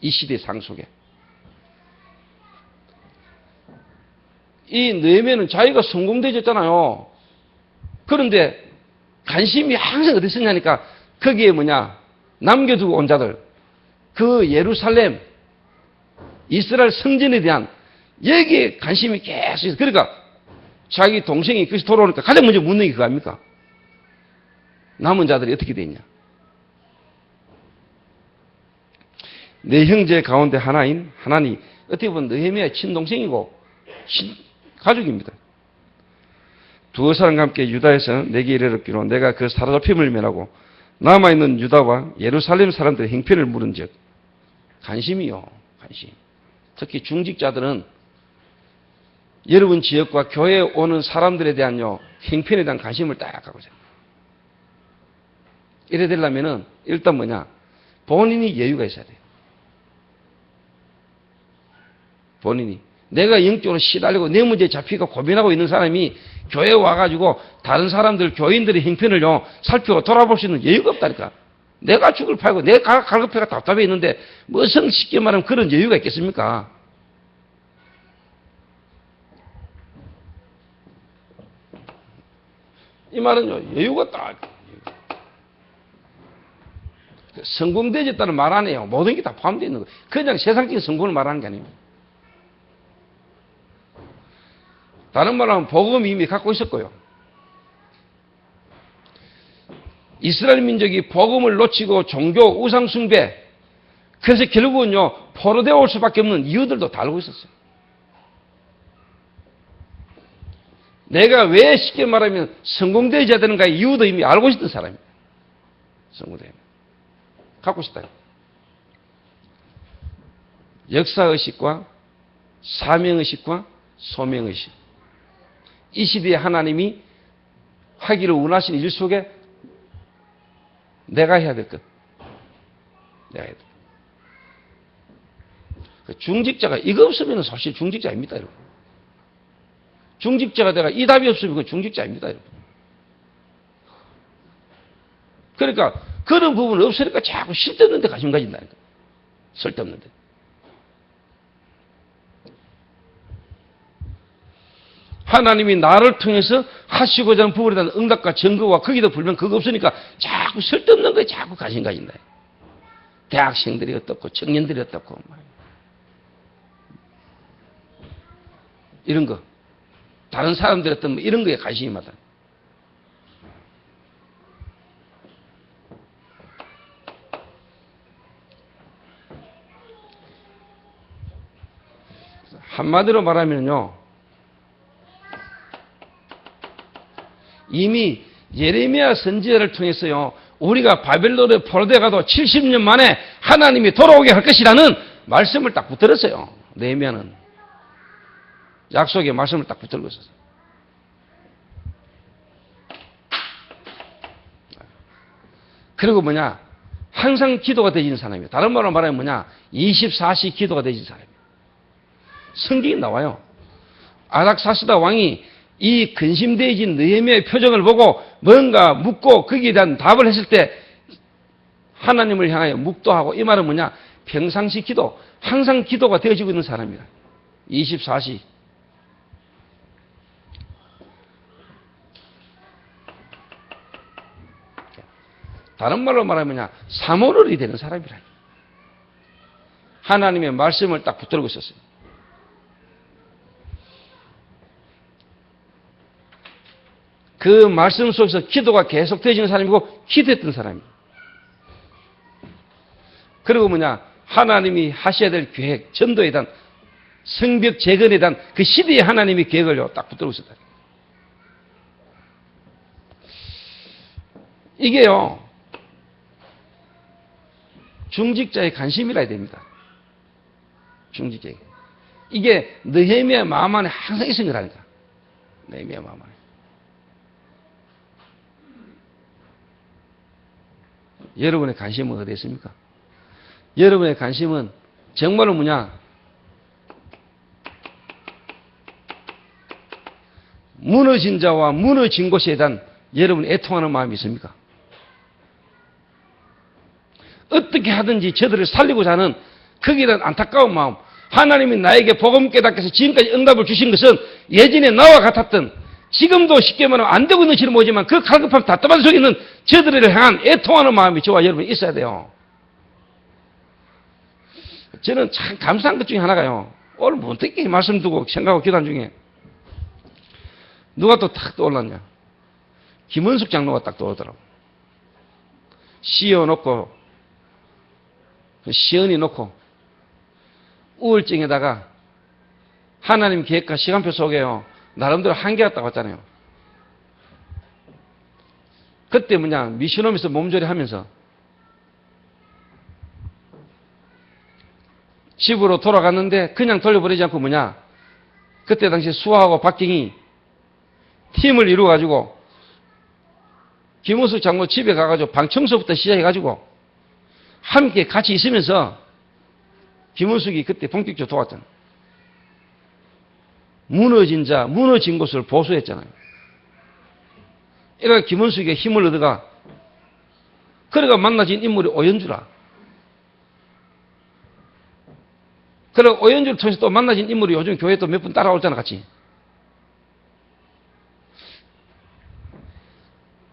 A: 이 시대 상 속에. 이 느헤미야는 자기가 성공되었잖아요. 그런데 관심이 항상 어디 있었냐니까 거기에 뭐냐? 남겨두고 온 자들, 그 예루살렘, 이스라엘 성전에 대한 여기에 관심이 계속 있어요. 그러니까 자기 동생이 그것이 돌아오니까 가장 먼저 묻는 게 그거 아닙니까? 남은 자들이 어떻게 되냐? 내 형제 가운데 하나인 하나니 어떻게 보면 느헤미야의 친동생이고 가족입니다. 두어 사람과 함께 유다에서 내게 이르렀기로 내가 그 사로잡힘을 면하고 남아있는 유다와 예루살렘 사람들의 행편을 물은 즉 관심이요. 관심. 특히 중직자들은 여러분 지역과 교회에 오는 사람들에 대한 행편에 대한 관심을 딱 갖고 있어요. 이래 되려면은 일단 뭐냐? 본인이 여유가 있어야 돼요. 본인이. 내가 영적으로 시달리고 내 문제에 잡히고 고민하고 있는 사람이 교회에 와가지고 다른 사람들, 교인들의 행편을 살피고 돌아볼 수 있는 여유가 없다니까. 내가 죽을 팔고 내가 갈급해가 답답해 있는데 무슨 쉽게 말하면 그런 여유가 있겠습니까? 이 말은요, 여유가 딱. 성공되었다는 말 안 해요. 모든 게 다 포함되어 있는 거예요. 그냥 세상적인 성공을 말하는 게 아니에요. 다른 말로 하면 복음이 이미 갖고 있었고요. 이스라엘 민족이 복음을 놓치고 종교 우상숭배, 그래서 결국은요, 포로되어 올 수밖에 없는 이유들도 다 알고 있었어요. 내가 왜 쉽게 말하면 성공되어야 되는가의 이유도 이미 알고 있었던 사람이에요. 성공되면. 갖고 싶다. 역사의식과 사명의식과 소명의식. 이 시대에 하나님이 하기를 원하시는 일 속에 내가 해야 될 것. 내가 해야 될 것. 중직자가 이거 없으면 사실 중직자입니다, 여러분. 중직자가 내가 이 답이 없으면 그건 중직자입니다, 여러분. 그러니까 그런 부분이 없으니까 자꾸 쓸데없는 데 관심 가진다니까. 쓸데없는 데. 하나님이 나를 통해서 하시고자 하는 부분에 대한 응답과 증거와 거기도 불면 그거 없으니까 자꾸 쓸데없는 거에 자꾸 관심 가진다. 대학생들이 어떻고 청년들이 어떻고 이런 거. 다른 사람들이 어떤 이런 거에 관심이 많다. 한마디로 말하면요. 이미 예레미야 선지자를 통해서요. 우리가 바벨론에 포로되어 가도 70년 만에 하나님이 돌아오게 할 것이라는 말씀을 딱 붙들었어요. 느헤미야는. 약속의 말씀을 딱 붙들고 있었어요. 그리고 뭐냐? 항상 기도가 되어진 사람이에요. 다른 말로 말하면 뭐냐? 24시 기도가 되어진 사람이에요. 성경에 나와요. 아닥사스다 왕이 이 근심되어진 느헤미야의 표정을 보고 뭔가 묻고 거기에 대한 답을 했을 때 하나님을 향하여 묵도하고 이 말은 뭐냐? 평상시 기도, 항상 기도가 되어지고 있는 사람이라. 24시. 다른 말로 말하면 뭐냐? 사모를이 되는 사람이라. 하나님의 말씀을 딱 붙들고 있었어요. 그 말씀 속에서 기도가 계속 되어지는 사람이고 기도했던 사람이에요. 그리고 뭐냐? 하나님이 하셔야 될 계획, 전도에 대한 성벽 재건에 대한 그 시대의 하나님의 계획을 딱 붙들고 있었다. 이게요. 중직자의 관심이라 해야 됩니다. 중직자의. 이게 느헤미야 마음 안에 항상 있은 거라니까. 느헤미야 마음 안에. 여러분의 관심은 어디에 있습니까? 여러분의 관심은 정말로 뭐냐? 무너진 자와 무너진 곳에 대한 여러분이 애통하는 마음이 있습니까? 어떻게 하든지 저들을 살리고자 하는 거기에 대한 안타까운 마음. 하나님이 나에게 복음 깨닫게 해서 지금까지 응답을 주신 것은 예전에 나와 같았던, 지금도 쉽게 말하면 안 되고 있는지는 모르지만 그 갈급함 답답한 속에 있는 저들을 향한 애통하는 마음이 저와 여러분이 있어야 돼요. 저는 참 감사한 것 중에 하나가요. 오늘 어떻게 말씀 두고 생각하고 기도한 중에 누가 또 탁 떠올랐냐. 김은숙 장로가 딱 떠오르더라고. 씌워놓고, 시연이 놓고, 우울증에다가 하나님 계획과 시간표 속에요. 나름대로 한계가 딱 왔잖아요. 그때 뭐냐, 미션홈에서 몸조리 하면서 집으로 돌아갔는데 그냥 돌려버리지 않고 뭐냐, 그때 당시 수아하고 박경이 팀을 이루어가지고 김은숙 장로 집에 가가지고 방 청소부터 시작해가지고 함께 같이 있으면서 김은숙이 그때 본격적으로 도왔잖아. 무너진 자, 무너진 곳을 보수했잖아요. 이래가 김은숙에게 힘을 얻어가, 그래가 만나진 인물이 오연주라. 그래 오연주를 통해서 또 만나진 인물이 요즘 교회에 또 몇 분 따라오잖아, 같이.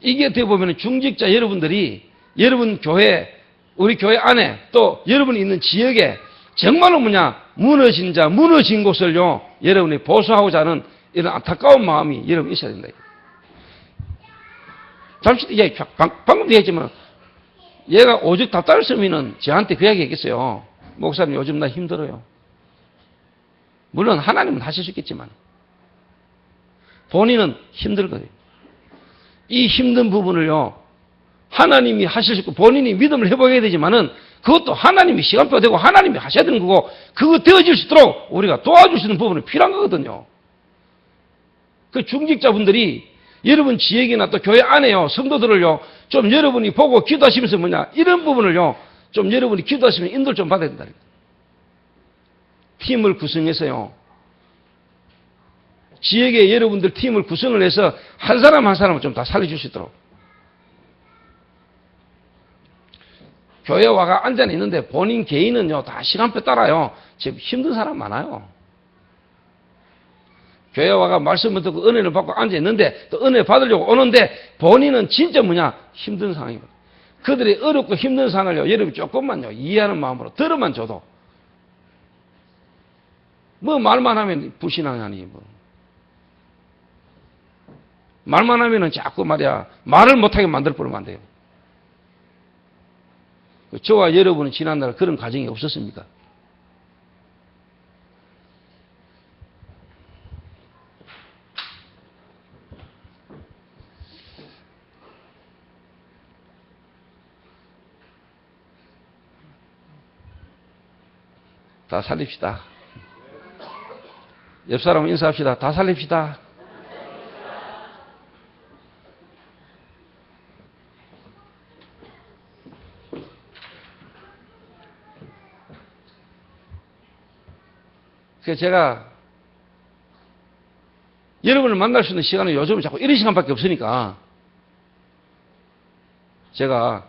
A: 이게 어떻게 보면 중직자 여러분들이 여러분 교회, 우리 교회 안에 또 여러분이 있는 지역에 정말로 뭐냐, 무너진 자, 무너진 곳을요, 여러분이 보수하고자 하는 이런 안타까운 마음이 여러분 있어야 된다. 잠시, 방금도 얘기했지만, 얘가 오죽 답답했으면 저한테 그 이야기 했겠어요. 목사님, 요즘 나 힘들어요. 물론 하나님은 하실 수 있겠지만, 본인은 힘들거든요. 이 힘든 부분을요, 하나님이 하실 수 있고 본인이 믿음을 회복해야 되지만은 그것도 하나님이 시간표가 되고 하나님이 하셔야 되는 거고, 그거 되어질 수 있도록 우리가 도와줄 수 있는 부분이 필요한 거거든요. 그 중직자분들이 여러분 지역이나 또 교회 안에요, 성도들을요, 좀 여러분이 보고 기도하시면서 뭐냐, 이런 부분을요, 좀 여러분이 기도하시면 인도를 좀 받아야 된다. 팀을 구성해서요, 지역에 여러분들 팀을 구성을 해서 한 사람 한 사람을 좀 다 살려줄 수 있도록. 교회 와가 앉아 있는데 본인 개인은요, 다 시간표 따라요. 지금 힘든 사람 많아요. 교회 와가 말씀을 듣고 은혜를 받고 앉아 있는데 또 은혜 받으려고 오는데 본인은 진짜 뭐냐, 힘든 상황이거든요. 그들이 어렵고 힘든 상황을요, 여러분이 조금만요, 이해하는 마음으로 들어만 줘도, 뭐 말만 하면 불신앙하니 뭐. 말만 하면은 자꾸 말이야, 말을 못하게 만들 버리면 안 돼요. 저와 여러분은 지난날 그런 과정이 없었습니까? 다 살립시다. 옆 사람 인사합시다. 다 살립시다. 그래서 제가 여러분을 만날 수 있는 시간은 요즘은 자꾸 이런 시간밖에 없으니까 제가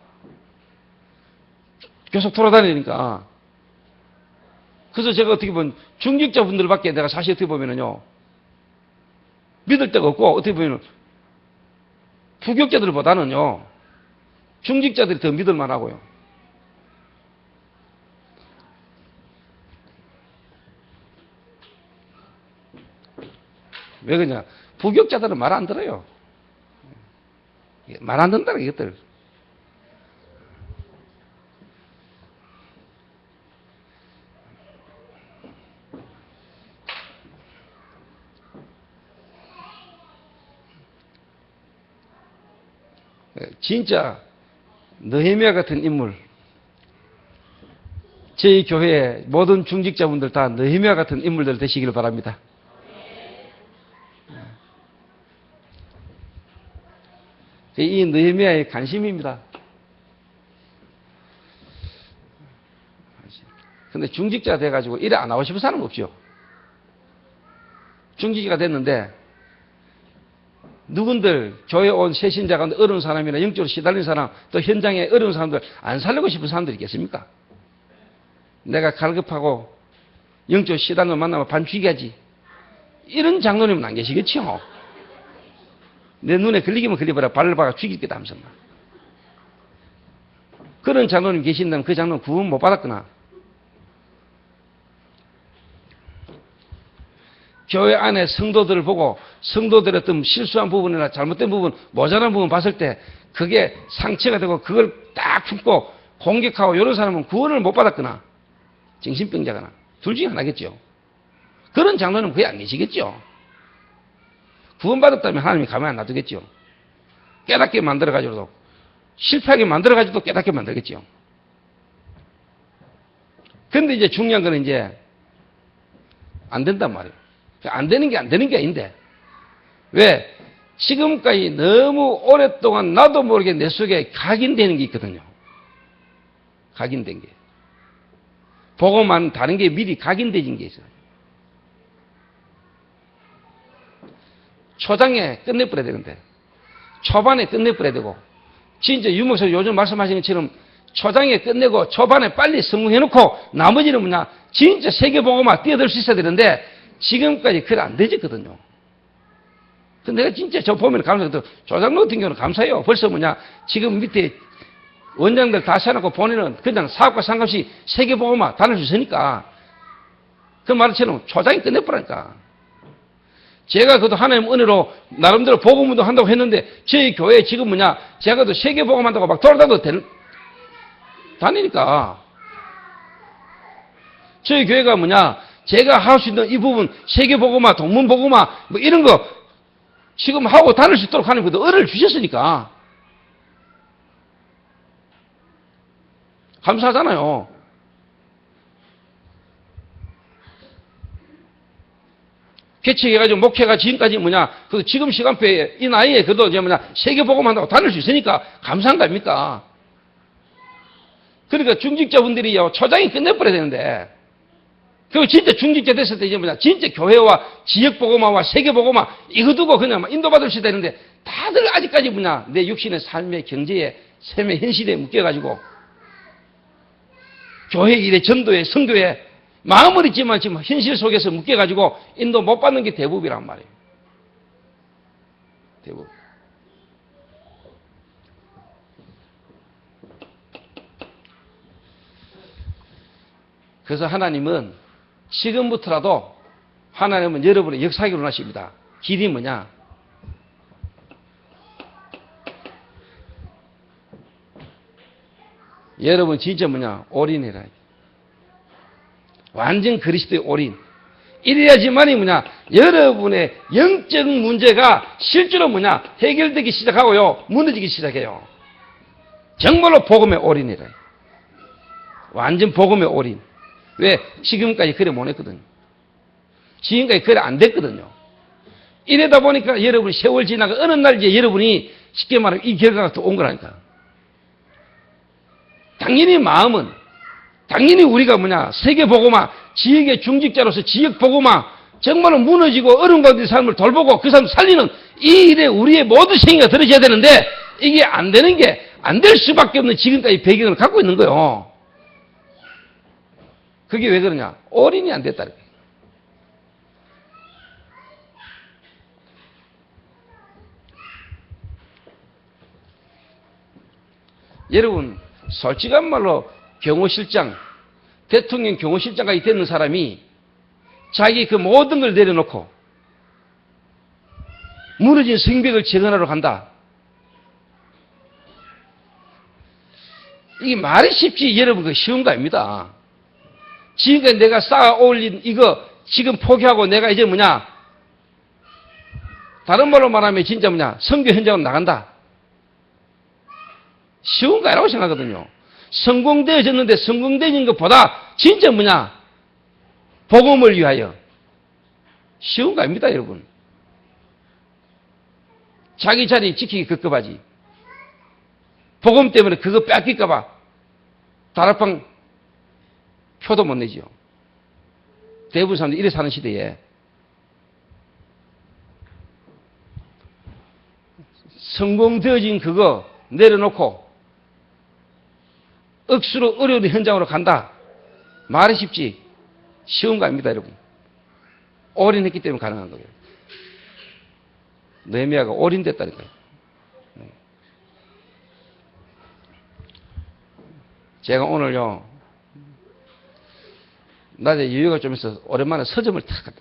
A: 계속 돌아다니니까, 그래서 제가 어떻게 보면 중직자분들밖에 내가 사실 어떻게 보면은요, 믿을 데가 없고, 어떻게 보면 부격자들보다는요, 중직자들이 더 믿을 만하고요. 왜 그러냐? 부격자들은 말 안 들어요. 말 안 듣는다는 이것들. 진짜 느헤미야 같은 인물, 저희 교회의 모든 중직자분들 다 느헤미야 같은 인물들 되시기를 바랍니다. 이 느헤미야의 관심입니다. 근데 중직자 돼가지고 일에 안 하고 싶은 사람 없죠. 중직자가 됐는데 누군들 교회 온 새신자 가운데 어려운 사람이나 영적으로 시달린 사람 또 현장에 어려운 사람들 안 살리고 싶은 사람들이 있겠습니까? 내가 갈급하고 영적으로 시달린 걸 만나면 반 죽여야지. 이런 장로님은 안 계시겠죠. 내 눈에 걸리기만 걸려봐라 발을 박아 죽이겠다 하면서. 그런 장로님 계신다면 그 장로는 구원 못 받았구나. 교회 안에 성도들을 보고 성도들의 어떤 실수한 부분이나 잘못된 부분, 모자란 부분 봤을 때 그게 상처가 되고 그걸 딱 품고 공격하고 이런 사람은 구원을 못 받았거나 정신병자거나 둘 중에 하나겠죠. 그런 장로는 거의 안 계시겠죠. 구원받았다면 하나님이 가만히 안 놔두겠죠. 깨닫게 만들어가지고도 실패하게 만들어가지고도 깨닫게 만들겠죠. 근데 이제 중요한 거는 이제 안 된단 말이에요. 안 되는 게 아닌데. 왜? 지금까지 너무 오랫동안 나도 모르게 내 속에 각인되는 게 있거든요. 각인된 게. 보고만 다른 게 미리 각인되진 게 있어요. 초장에 끝내버려야 되는데, 초반에 끝내버려야 되고, 진짜 유목사 요즘 말씀하시는 것처럼 초장에 끝내고 초반에 빨리 성공해놓고 나머지는 뭐냐, 진짜 세계보고만 뛰어들 수 있어야 되는데, 지금까지 그래 안 되졌거든요. 근데 내가 진짜 저 보면 감사해도 조장로 같은 경우는 감사해요. 벌써 뭐냐, 지금 밑에 원장들 다 세워놓고 본인은 그냥 사업과 상관없이 세계보고만 다닐 수 있으니까. 그 말처럼 초장이 끝내버리니까. 제가 그것도 하나님 은혜로 나름대로 복음운동 한다고 했는데 저희 교회에 지금 뭐냐, 제가 또 세계보고만 한다고 막 돌아다녀도 다니니까. 저희 교회가 뭐냐, 제가 할 수 있는 이 부분, 세계보고마, 동문보고마, 뭐 이런 거 지금 하고 다닐 수 있도록 하는 것도 은혜를 주셨으니까. 감사하잖아요. 개척해가지고 목회가 지금까지 뭐냐, 그 지금 시간표에 이 나이에 그래도 이제 뭐냐, 세계보고만 한다고 다닐 수 있으니까 감사한 거 아닙니까? 그러니까 중직자분들이 초장이 끝내버려야 되는데, 그리고 진짜 중직자 됐을 때 이제 뭐냐, 진짜 교회와 지역보고마와 세계보고마 이거 두고 그냥 인도받을 수 되는데 다들 아직까지 뭐냐, 내 육신의 삶의 경제에 삶의 현실에 묶여가지고 교회 일에 전도에 선교에 마음은 있지만 지금 현실 속에서 묶여가지고 인도 못 받는 게 대부분이란 말이에요. 대부분. 그래서 하나님은 지금부터라도 하나님은 여러분의 역사하기로 원하십니다. 길이 뭐냐? 여러분 진짜 뭐냐? 올인해라. 완전 그리스도의 올인. 이래야지만이 뭐냐? 여러분의 영적 문제가 실제로 뭐냐? 해결되기 시작하고요. 무너지기 시작해요. 정말로 복음에 올인해라. 완전 복음에 올인. 왜? 지금까지 그래 못했거든요. 지금까지 그래 안 됐거든요. 이러다 보니까 여러분이 세월 지나가 어느 날 이제 여러분이 쉽게 말하면 이 결과가 또 온 거라니까. 당연히 마음은, 당연히 우리가 뭐냐, 세계보고마, 지역의 중직자로서 지역보고마, 정말로 무너지고 어려운 가운데 삶을 돌보고 그 사람 살리는 이 일에 우리의 모든 생애가 들어져야 되는데 이게 안 되는 게 안 될 수밖에 없는 지금까지 배경을 갖고 있는 거예요. 그게 왜 그러냐? 올인이 안 됐다. 여러분, 솔직한 말로 경호실장, 대통령 경호실장까지 되는 사람이 자기 그 모든 걸 내려놓고 무너진 성벽을 재건하러 간다. 이게 말이 쉽지 여러분 그 쉬운 거 아닙니다. 지금까지 내가 쌓아 올린 이거 지금 포기하고 내가 이제 뭐냐, 다른 말로 말하면 진짜 뭐냐, 선교 현장으로 나간다. 쉬운 거 아니라고 생각하거든요. 성공되어졌는데 성공되는 것보다 진짜 뭐냐? 복음을 위하여. 쉬운 거 아닙니다, 여러분. 자기 자리 지키기 급급하지. 복음 때문에 그거 뺏길까봐 다락방 표도 못 내지요. 대부분 사람들이 이래 사는 시대에 성공되어진 그거 내려놓고 억수로 어려운 현장으로 간다. 말이 쉽지. 쉬운 거 아닙니다, 여러분. 올인했기 때문에 가능한 거예요. 느헤미야가 올인됐다니까요. 제가 오늘요, 낮에 여유가 좀 있어서 오랜만에 서점을 탁 갔다.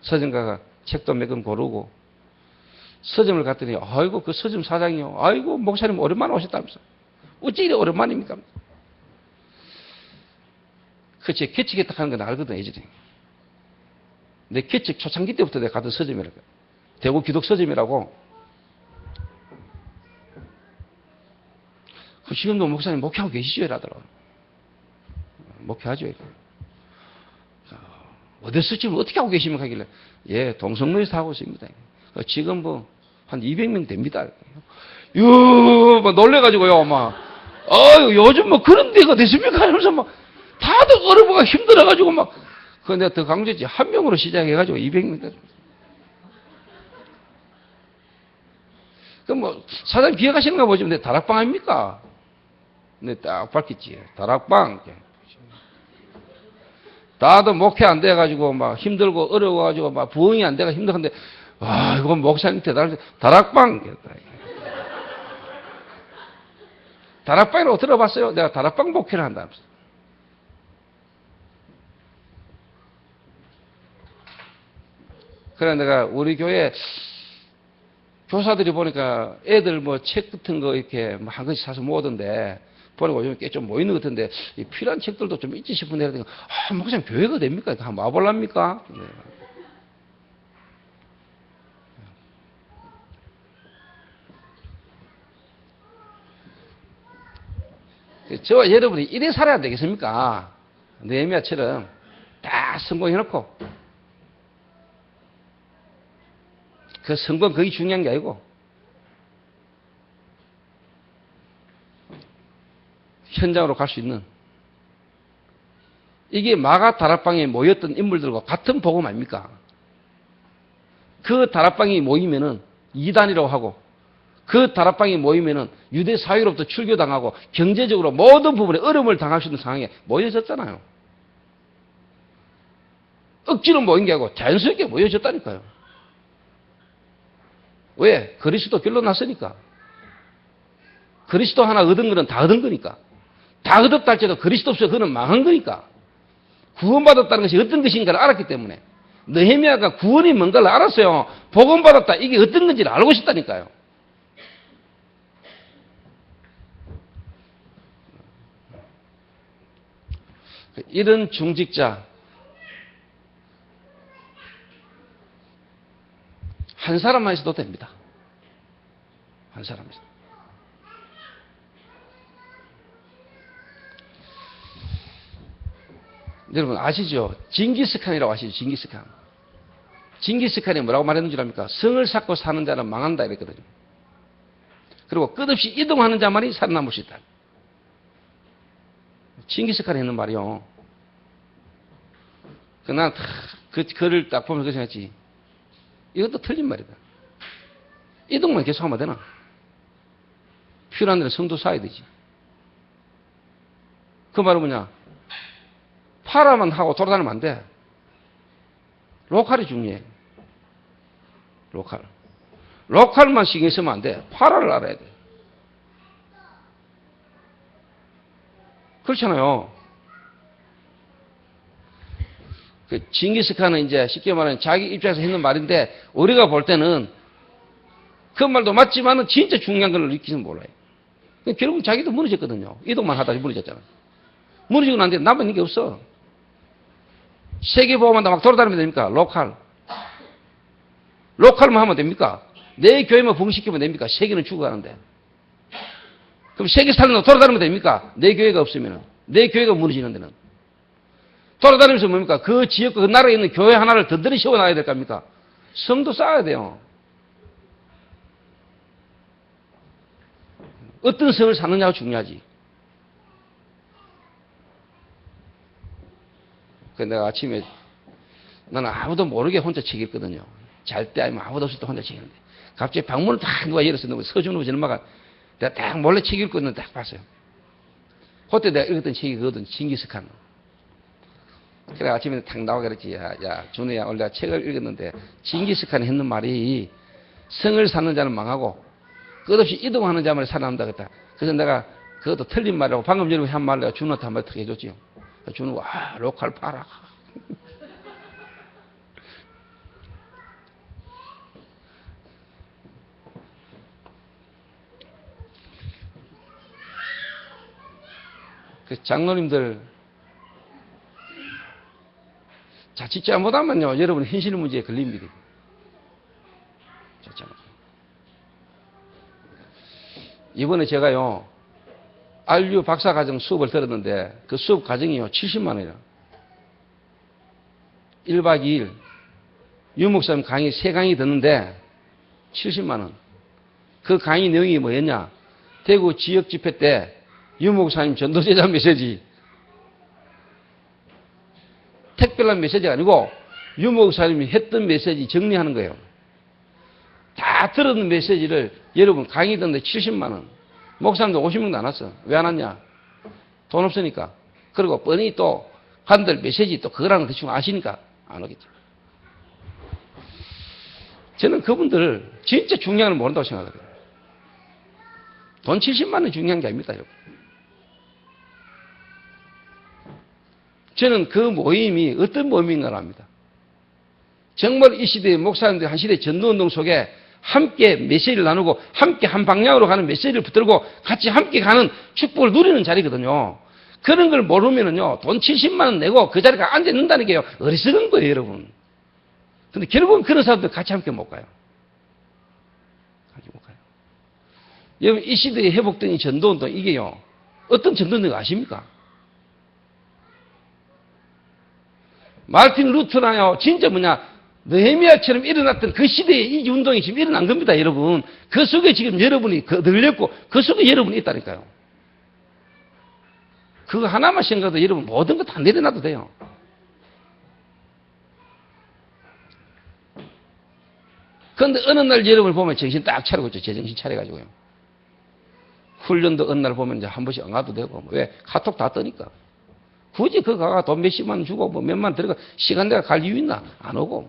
A: 서점 가가 책도 몇 권 고르고 서점을 갔더니 아이고 그 서점 사장이요. 아이고 목사님 오랜만에 오셨다면서. 어찌 이래 오랜만입니까? 그 제 개척했다 하는 건 알거든, 예전에. 내 개척 초창기 때부터 내가 가던 서점이라고. 대구 기독 서점이라고. 그 지금도 목사님 목회하고 계시죠? 이러더라고요. 목회하죠. 어디 서점을 어떻게 하고 계십니까? 하길래. 예, 동성로에서 하고 있습니다. 지금 뭐, 한 200명 됩니다. 막 놀래가지고요, 막. 아유, 요즘 뭐 그런 데가 됐습니까? 하면서 막, 다들 어려워가 힘들어가지고 막, 그 내가 더 강조했지. 한 명으로 시작해가지고 200명 됐습니다. 그럼 뭐, 사장님 기억하시는가 보지. 내 다락방 아닙니까? 내 딱 밝혔지. 다락방. 다들 목회 안 돼가지고 막 힘들고 어려워가지고 막 부흥이 안 돼가 힘들었는데, 와, 이거 목사님 대단하지. 다락방. 다락방이라고 들어봤어요? 내가 다락방 목회를 한다면서. 그래 내가 우리 교회 교사들이 보니까 애들 뭐 책 같은 거 이렇게 한 권씩 사서 모으던데, 보니까 요즘 꽤 좀 모이는 것 같은데, 이 필요한 책들도 좀 있지 싶은데, 목사님 교회가 됩니까? 한번 와볼랍니까? 네. 저와 여러분이 이래 살아야 되겠습니까? 느헤미야처럼 다 성공해놓고, 그 성공 그게 중요한 게 아니고, 현장으로 갈 수 있는, 이게 마가 다락방에 모였던 인물들과 같은 복음 아닙니까? 그 다락방이 모이면은 이단이라고 하고, 그 다락방이 모이면은 유대 사회로부터 출교당하고 경제적으로 모든 부분에 어려움을 당할 수 있는 상황에 모여졌잖아요. 억지로 모인 게 아니고 자연스럽게 모여졌다니까요. 왜? 그리스도 결론났으니까. 그리스도 하나 얻은 거는 다 얻은 거니까. 다 얻었다 할지라도 그리스도 없어 그는 망한 거니까. 구원받았다는 것이 어떤 것인가를 알았기 때문에. 느헤미야가 구원이 뭔가를 알았어요. 복음받았다. 이게 어떤 건지를 알고 싶다니까요. 이런 중직자, 한 사람만 있어도 됩니다. 한 사람만 있어도. 여러분 아시죠? 징기스칸이라고 아시죠? 징기스칸. 징기스칸이 뭐라고 말했는 줄 압니까? 성을 쌓고 사는 자는 망한다 이랬거든요. 그리고 끝없이 이동하는 자만이 살아남을 수 있다. 징기스칸이 했는 말이요. 난 그 글을 딱 보면서 그 생각했지. 이것도 틀린 말이다. 이동만 계속하면 되나? 필요한 데는 성도 쌓아야 되지. 그 말은 뭐냐? 파라만 하고 돌아다니면 안 돼. 로컬이 중요해. 로컬. 로컬만 신경 쓰면 안 돼. 파라를 알아야 돼. 그렇잖아요. 그 징기스칸은 이제 쉽게 말하면 자기 입장에서 했는 말인데, 우리가 볼 때는 그 말도 맞지만은 진짜 중요한 걸 느끼는 몰라요. 결국 자기도 무너졌거든요. 이동만 하다가 무너졌잖아. 무너지고 난 뒤에 남은 게 없어. 세계보험한다 막 돌아다니면 됩니까? 로컬. 로컬만 하면 됩니까? 내 교회만 부흥시키면 됩니까? 세계는 죽어가는데. 그럼 세계 살면서 돌아다니면 됩니까? 내 교회가 없으면. 내 교회가 무너지는 데는. 돌아다니면서 뭡니까? 그 지역과 그 나라에 있는 교회 하나를 든든히 세워놔야 될 겁니까? 성도 쌓아야 돼요. 어떤 성을 사느냐가 중요하지. 그래서 내가 아침에 나는 아무도 모르게 혼자 책 읽거든요. 잘 때 아니면 아무도 없을 때 혼자 책 읽는데 갑자기 방문을 딱 누가 열어서 서준우 전마가 내가 딱 몰래 책 읽고 있는데 딱 봤어요. 그때 내가 읽었던 책이 그거든. 징기스칸. 그래 아침에 탁 나와 그랬지. 야 준우야 원래 내가 책을 읽었는데 징기스칸이 했는 말이 성을 사는 자는 망하고 끝없이 이동하는 자만 살아남다 그랬다. 그래서 내가 그것도 틀린 말이라고 방금 전에 한 말 내가 준우한테 한 번 더 해줬지요. 준우가 로컬 파라. 그 장로님들 자칫 잘못하면요 여러분 현실 문제에 걸립니다. 이번에 제가요 RU 박사과정 수업을 들었는데 그 수업 과정이요 70만 원이라 1박 2일 유목사님 강의 3강의 듣는데 70만 원. 그 강의 내용이 뭐였냐? 대구 지역 집회 때 유목사님 전도제자 메시지 특별한 메시지가 아니고 유목사님이 했던 메시지 정리하는 거예요. 다 들었는 메시지를 여러분 강의 듣는데 70만 원. 목사님도 50명도 안 왔어. 왜 안 왔냐? 돈 없으니까. 그리고 뻔히 또 한들 메시지 또 그거라는 거 대충 아시니까 안 오겠죠. 저는 그분들 진짜 중요한 걸 모른다고 생각해요. 돈 70만 원이 중요한 게 아닙니다, 여러분. 저는 그 모임이 어떤 모임인가 합니다. 정말 이 시대의 목사님들 한 시대의 전도운동 속에 함께 메시지를 나누고 함께 한 방향으로 가는 메시지를 붙들고 같이 함께 가는 축복을 누리는 자리거든요. 그런 걸 모르면은요, 돈 70만 원 내고 그 자리에 앉아 있는다는 게요, 어리석은 거예요, 여러분. 근데 결국은 그런 사람들 같이 함께 못 가요. 같이 못 가요. 여러분, 이 시대에 회복된 이 전도운동, 이게요, 어떤 전도운동 아십니까? 마르틴 루터나요, 진짜 뭐냐, 느헤미야처럼 일어났던 그 시대에 이 운동이 지금 일어난 겁니다, 여러분. 그 속에 지금 여러분이 늘렸고, 그 속에 여러분이 있다니까요. 그거 하나만 생각해도 여러분 모든 거 다 내려놔도 돼요. 그런데 어느 날 여러분을 보면 정신 딱 차리고 있죠. 제정신 차려가지고요. 훈련도 어느 날 보면 이제 한 번씩 엉아도 되고, 왜? 카톡 다 뜨니까. 굳이 그거 가가 돈 몇십만 원 주고 뭐 몇만 들어가 시간 내가 갈 이유 있나? 안 오고.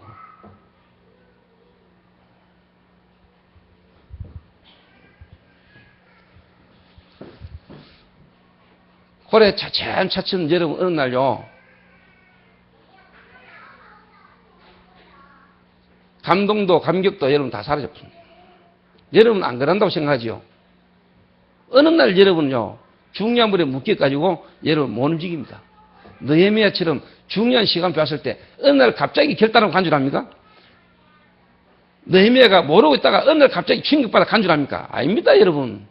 A: 그래 차츰 여러분 어느 날요 감동도 감격도 여러분 다 사라졌습니다. 여러분 안 그런다고 생각하지요? 어느 날 여러분요 중요한 물에 묶여가지고 여러분 못 움직입니다. 느헤미야처럼 중요한 시간 뺐을 때 어느 날 갑자기 결단하고 간주합니까? 느헤미야가 모르고 있다가 어느 날 갑자기 충격받아 간주합니까? 아닙니다, 여러분.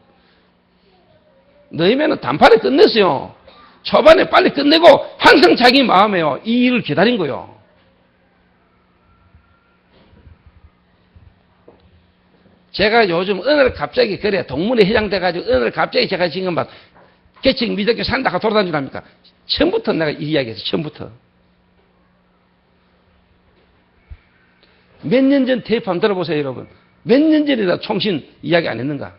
A: 느헤미야는 단판에 끝냈어요. 초반에 빨리 끝내고 항상 자기 마음에요 이 일을 기다린 거예요. 제가 요즘 어느 날 갑자기 그래 동문회 회장 돼가지고 어느 날 갑자기 제가 지금 막 개척 미적교 산다가 돌아다니랍니까? 처음부터 내가 이 이야기했어요. 처음부터. 몇 년 전 테이프 한번 들어보세요, 여러분. 몇 년 전이라 총신 이야기 안 했는가?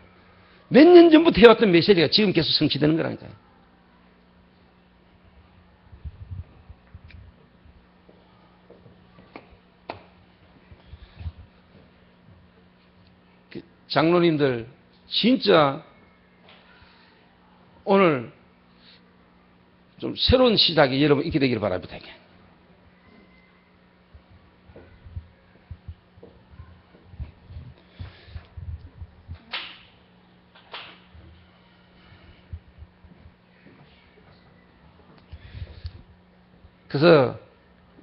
A: 몇 년 전부터 해왔던 메시지가 지금 계속 성취되는 거라니까요. 장로님들, 진짜 오늘 좀 새로운 시작이 여러분 있게 되기를 바랍니다. 그래서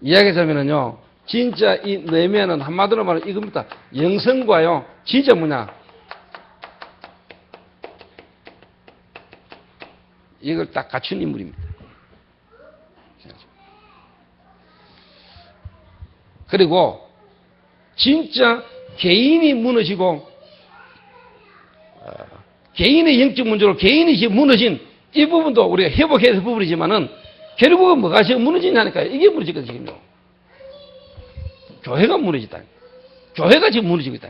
A: 이야기하자면요, 진짜 이 느헤미야는 한마디로 말하면 이겁니다. 영성과요, 진짜 뭐냐, 이걸 딱 갖춘 인물입니다. 그리고 진짜 개인이 무너지고 개인의 영적 문제로 개인이 무너진 이 부분도 우리가 회복해야 될 부분이지만은 결국은 뭐가 지금 무너지냐니까 이게 무너지거든요. 교회가 무너졌다. 교회가 지금 무너지고 있다.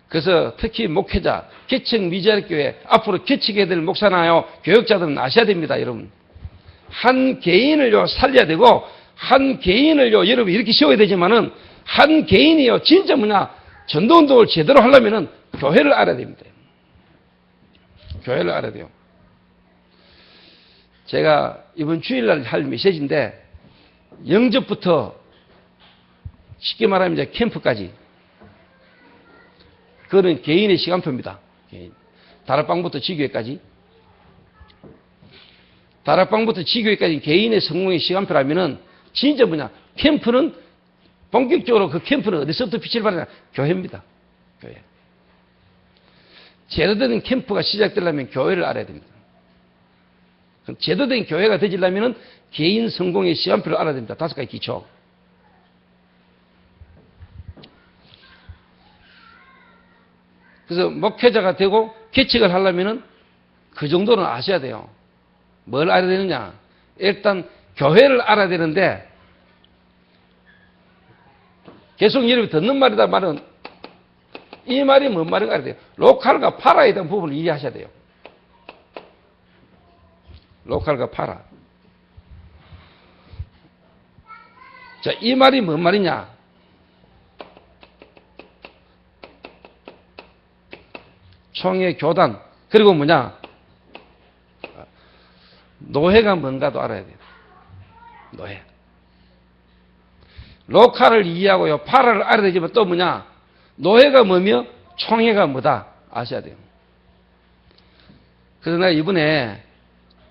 A: 그래서 특히 목회자, 개척 미자립교회 앞으로 개척해야 될 목사나요 교역자들은 아셔야 됩니다, 여러분. 한 개인을요 살려야 되고 한 개인을요 여러분 이렇게 세워야 되지만은 한 개인이요 진짜 뭐냐 전도운동을 제대로 하려면은 교회를 알아야 됩니다. 교회를 알아야 돼요. 제가 이번 주일날 할 메시지인데 영접부터 쉽게 말하면 이제 캠프까지 그거는 개인의 시간표입니다. 다락방부터 지교회까지. 다락방부터 지교회까지 개인의 성공의 시간표라면은 진짜 뭐냐. 캠프는 본격적으로 그 캠프는 어디서부터 빛을 발하냐. 교회입니다. 교회. 제대로 된 캠프가 시작되려면 교회를 알아야 됩니다. 제대로 된 교회가 되지려면 개인 성공의 시간표를 알아야 됩니다. 5가지 기초. 그래서 목회자가 되고 개척을 하려면은 그 정도는 아셔야 돼요. 뭘 알아야 되느냐? 일단 교회를 알아야 되는데 계속 여러분이 듣는 말이다 말은 이 말이 뭔 말인가 알아야 돼요. 로컬과 파라에 대한 부분을 이해하셔야 돼요. 로컬과 파라. 자, 이 말이 뭔 말이냐? 총회, 교단, 그리고 뭐냐? 노회가 뭔가도 알아야 돼요. 노회. 로컬을 이해하고요. 파라를 알아야 되지만 또 뭐냐? 노회가 뭐며 총회가 뭐다 아셔야 돼요. 그래서 내가 이번에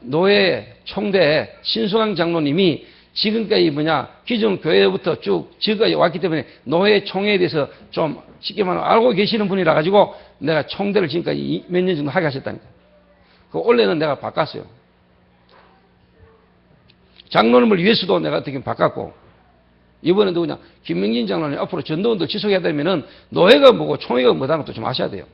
A: 노회 총대 신수강 장로님이 지금까지 뭐냐 기존 교회부터 쭉 지금까지 왔기 때문에 노회 총회에 대해서 좀 쉽게 말하면 알고 계시는 분이라 가지고 내가 총대를 지금까지 몇 년 정도 하게 하셨다니까. 그 원래는 내가 바꿨어요. 장로님을 위해서도 내가 어떻게 바꿨고 이번에도 그냥 김명진 장로님 앞으로 전도운동 지속해야 되면은 노회가 뭐고 총회가 뭐다는 것도 좀 아셔야 돼요.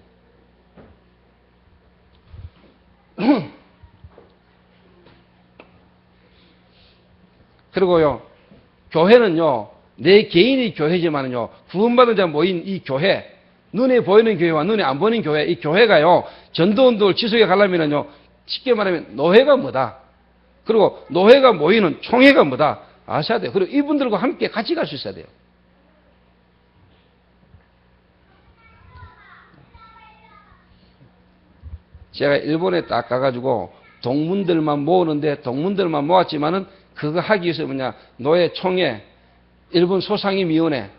A: 그리고요, 교회는요, 내 개인이 교회지만은요, 구원받은 자 모인 이 교회, 눈에 보이는 교회와 눈에 안 보이는 교회, 이 교회가요, 전도운동을 지속해 가려면은요, 쉽게 말하면 노회가 뭐다. 그리고 노회가 모이는 총회가 뭐다. 아셔야 돼요. 그리고 이분들과 함께 같이 갈 수 있어야 돼요. 제가 일본에 딱 가가지고 동문들만 모으는데 동문들만 모았지만은 그거 하기 위해서 뭐냐 노예 총회 일본 소상임위원회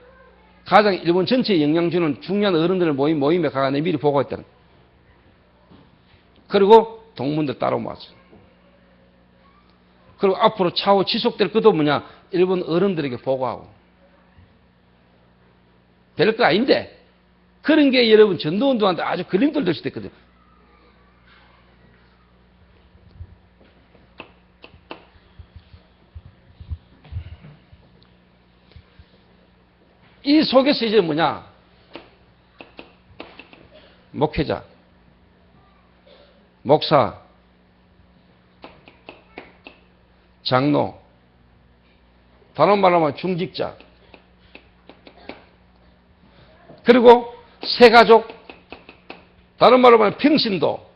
A: 가장 일본 전체에 영향 주는 중요한 어른들을 모임에 가가 내 미리 보고했다는. 그리고 동문들 따로 모았어요. 그리고 앞으로 차후 지속될 것도 뭐냐 일본 어른들에게 보고하고. 별거 아닌데 그런 게 여러분 전도운동한테 아주 걸림돌 될 수도 있거든요. 이 속에서 이제 뭐냐? 목회자, 목사, 장로, 다른 말로 하면 중직자, 그리고 새가족, 다른 말로 하면 평신도,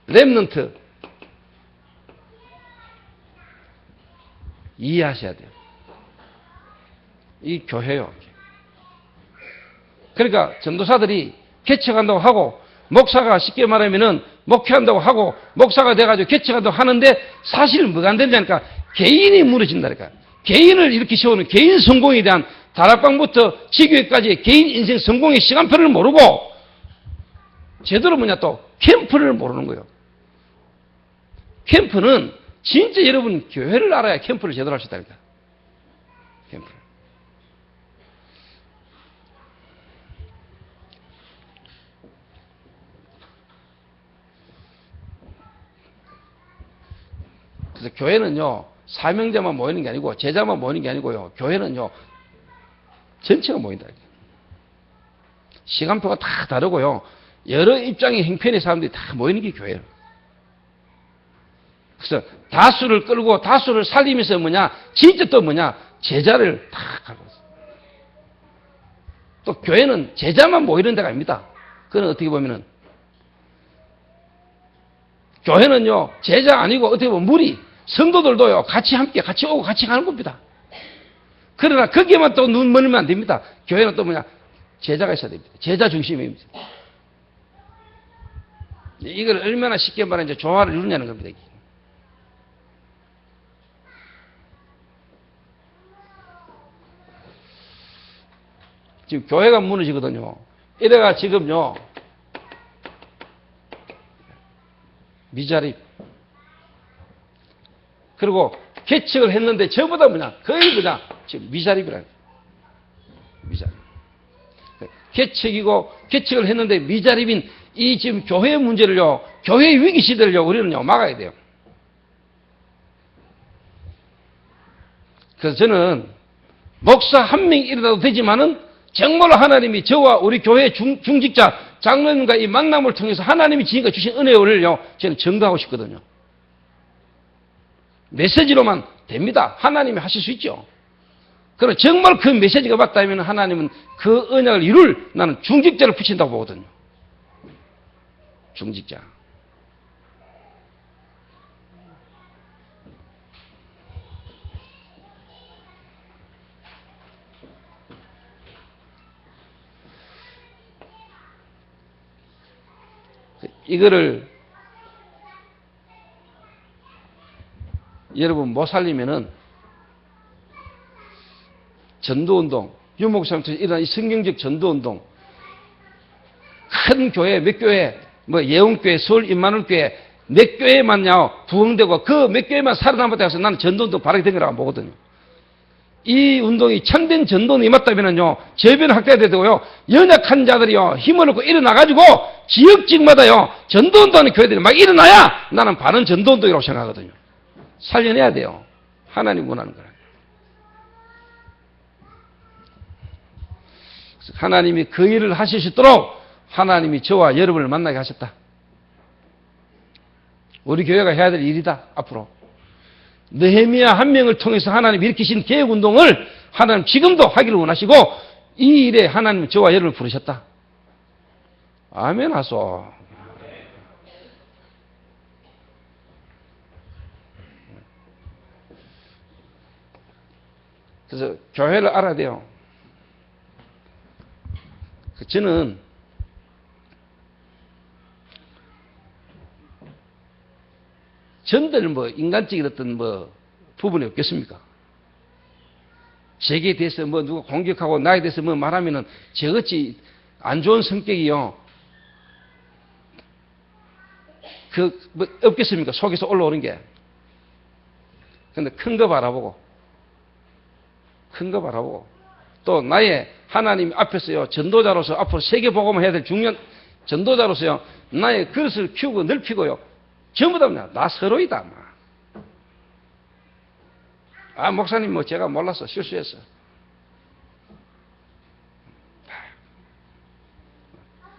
A: 렘넌트, 이해하셔야 돼요. 이 교회요. 그러니까 전도사들이 개척한다고 하고 목사가 쉽게 말하면은 목회한다고 하고 목사가 돼가지고 개척한다고 하는데 사실은 뭐가 안 되냐니까 개인이 무너진다니까. 개인을 이렇게 세우는 개인 성공에 대한 다락방부터 지교회까지 개인 인생 성공의 시간표를 모르고 제대로 뭐냐 또 캠프를 모르는 거예요. 캠프는 진짜 여러분 교회를 알아야 캠프를 제대로 할 수 있다니까. 캠프. 그래서 교회는요, 사명자만 모이는 게 아니고, 제자만 모이는 게 아니고요, 교회는요, 전체가 모인다. 시간표가 다 다르고요, 여러 입장의 형편의 사람들이 다 모이는 게 교회예요. 그래서 다수를 끌고 다수를 살리면서 뭐냐, 진짜 또 뭐냐, 제자를 다 가고 있어요. 또 교회는 제자만 모이는 데가 아닙니다. 그건 어떻게 보면은, 교회는요, 제자 아니고 어떻게 보면 무리, 성도들도요, 같이 함께, 같이 오고 같이 가는 겁니다. 그러나 거기에만 또 눈 멀면 안 됩니다. 교회는 또 뭐냐, 제자가 있어야 됩니다. 제자 중심입니다. 이걸 얼마나 쉽게 말하면 이제 조화를 이루냐는 겁니다. 지금 교회가 무너지거든요. 이래가 지금요, 미자립. 그리고 개척을 했는데 저보다 뭐냐, 거의 뭐냐, 지금 미자립이라는 거예요. 미자립. 개척을 했는데 미자립인 이 지금 교회 문제를요, 교회 위기 시대를요, 우리는요, 막아야 돼요. 그래서 저는 목사 한 명이 일어나도 되지만은 정말로 하나님이 저와 우리 교회 중직자, 장로님과 이 만남을 통해서 하나님이 지금까 주신 은혜를요, 저는 증거하고 싶거든요. 메시지로만 됩니다. 하나님이 하실 수 있죠. 그러나 정말 그 메시지가 맞다면 하나님은 그 언약을 이룰 나는 중직자를 붙인다고 보거든요. 중직자. 이거를 여러분 못 살리면은 전도운동, 유목사님께서 일어난 이 성경적 전도운동, 큰 교회, 몇 교회, 뭐 예원교회, 서울 임마누엘교회 몇 교회만요 부흥되고 그 몇 교회만 살아남았다 해서 나는 전도운동 바라게 된 거라고 보거든요. 이 운동이 참된 전도운동이 맞다면은요, 저변 확대가 되고요, 연약한 자들이요, 힘을 얻고 일어나가지고, 지역직마다요, 전도운동하는 교회들이 막 일어나야 나는 바른 전도운동이라고 생각하거든요. 살려내야 돼요. 하나님 원하는 거라. 하나님이 그 일을 하실 수 있도록 하나님이 저와 여러분을 만나게 하셨다. 우리 교회가 해야 될 일이다, 앞으로. 느헤미야 한 명을 통해서 하나님 일으키신 개혁운동을 하나님 지금도 하기를 원하시고 이 일에 하나님 저와 여러분을 부르셨다. 아멘 하소. 그래서 교회를 알아야 돼요. 저는 전들 뭐 인간적인 어떤 뭐 부분이 없겠습니까? 제게 대해서 뭐 누가 공격하고 나에 대해서 뭐 말하면은 저같이 안 좋은 성격이요. 뭐 없겠습니까? 속에서 올라오는 게. 근데 큰 거 바라보고 또 나의 하나님 앞에서요, 전도자로서 앞으로 세계복음을 해야 될 중요한 전도자로서요, 나의 그릇을 키우고 넓히고요, 전부 다 뭐냐, 나 서로이다. 아, 목사님 뭐 제가 몰라서 실수했어.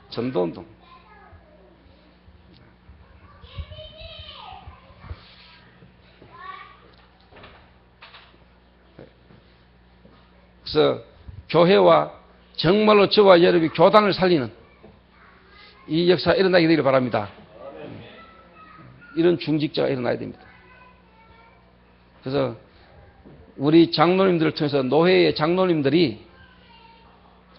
A: 전도운동. 그래서 교회와 정말로 저와 여러분이 교단을 살리는 이 역사가 일어나게 되기를 바랍니다. 이런 중직자가 일어나야 됩니다. 그래서 우리 장로님들을 통해서 노회의 장로님들이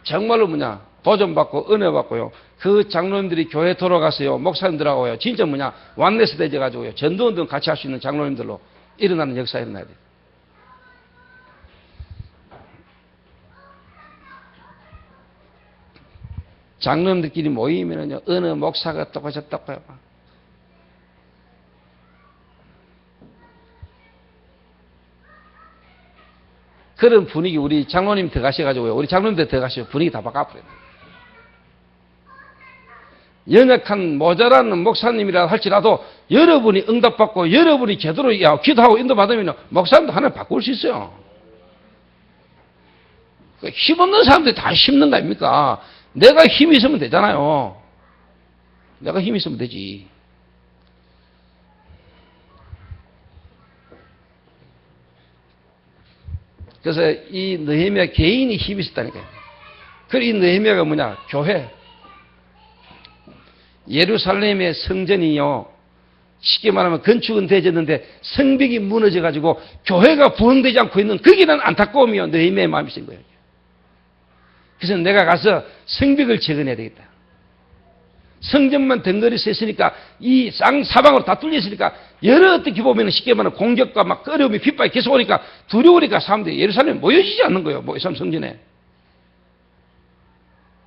A: 정말로 뭐냐, 도전받고 은혜받고요, 그 장로님들이 교회 돌아가서요, 목사님들하고요, 진짜 뭐냐, 완내스 되져가지고요, 전도운동 같이 할 수 있는 장로님들로 일어나는 역사가 일어나야 돼요. 장로님들끼리 모이면은요, 어느 목사가 똑같았다고요. 그런 분위기 우리 장로님 들어가셔가지고요. 우리 장로님들 들어가시고 분위기 다 바꿔버려요. 연약한 모자라는 목사님이라 할지라도 여러분이 응답받고 여러분이 제대로 기도하고 인도받으면 목사님도 하나님 바꿀 수 있어요. 힘없는 사람들이 다 힘든 거 아닙니까? 내가 힘이 있으면 되잖아요. 내가 힘이 있으면 되지. 그래서 이 느헤미야 개인이 힘이 있었다니까요. 그리고 이 느헤미야가 뭐냐? 교회. 예루살렘의 성전이요. 쉽게 말하면 건축은 되졌는데 성벽이 무너져가지고 교회가 부흥되지 않고 있는 거기는 안타까움이요. 느헤미야의 마음이 있는 거예요. 그래서 내가 가서 성벽을 재건해야 되겠다. 성전만 덩그리 서 있으니까 이 사방으로 다 뚫려 있으니까 여러 어떻게 보면 쉽게 말하면 공격과 막 어려움이 핍박이 계속 오니까 두려우니까 사람들이 예루살렘에 모여지지 않는 거예요. 성전에.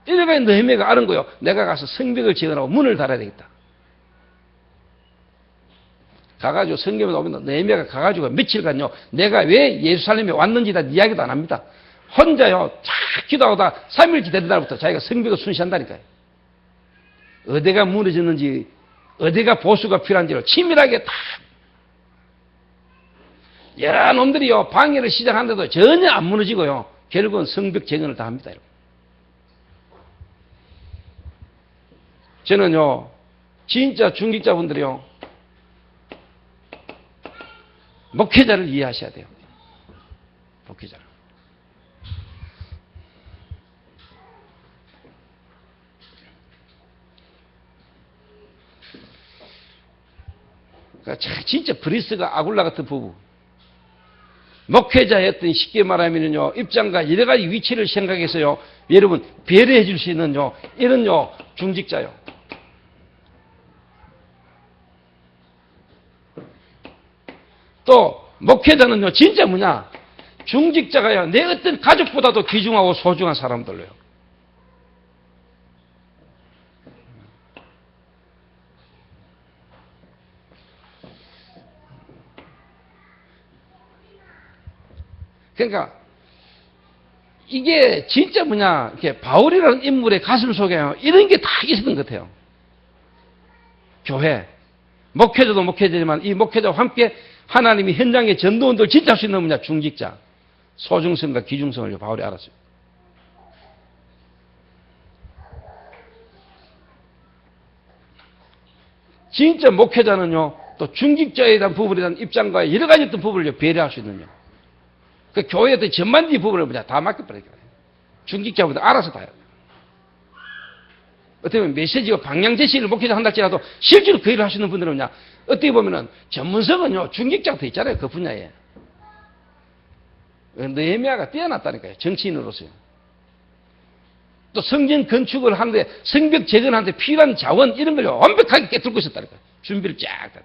A: 이래가 느헤미야가 아는 거예요. 내가 가서 성벽을 재건하고 문을 달아야 되겠다. 가가지고 성경에 나오면 느헤미야가 가가지고 며칠간요. 내가 왜 예루살렘에 왔는지 다 이야기도 안 합니다. 혼자요. 쫙 기도하다 3일 기다리는 날부터 자기가 성벽을 순시한다니까요. 어디가 무너졌는지 어디가 보수가 필요한지를 치밀하게 다 여러 놈들이요. 방해를 시작하는데도 전혀 안 무너지고요. 결국은 성벽 재건을 다 합니다. 저는요. 진짜 중직자분들이요. 목회자를 이해하셔야 돼요. 목회자를. 그러니까 진짜 브리스가 아굴라 같은 부부. 목회자였던 쉽게 말하면요. 입장과 여러 가지 위치를 생각해서요. 여러분 배려해 줄 수 있는요. 이런요. 중직자요. 또 목회자는요. 진짜 뭐냐. 중직자가요. 내 어떤 가족보다도 귀중하고 소중한 사람들로요. 그러니까 이게 진짜 뭐냐, 이렇게 바울이라는 인물의 가슴 속에요. 이런 게 다 있었던 것 같아요. 교회. 목회자도 목회자지만 이 목회자와 함께 하나님이 현장의 전도원들 진짜 할 수 있는 뭐냐, 중직자. 소중성과 귀중성을 바울이 알았어요. 진짜 목회자는요, 또 중직자에 대한 부분에 대한 입장과 여러 가지 어떤 부분을 배려할 수 있는요. 그 교회의 전반적인 부분을 뭐냐, 다 맡겨버려요. 중직자분들 알아서 다 해요. 어떻게 보면 메시지와 방향 제시를 목회자 한다 할지라도 실제로 그 일을 하시는 분들은 뭐냐, 어떻게 보면은 전문성은요, 중직자가 더 있잖아요. 그 분야에. 느헤미야가 뛰어났다니까요. 정치인으로서요. 또 성전 건축을 하는데 성벽 재건하는데 필요한 자원 이런 걸 완벽하게 깨뚫고 있었다니까요. 준비를 쫙 했다.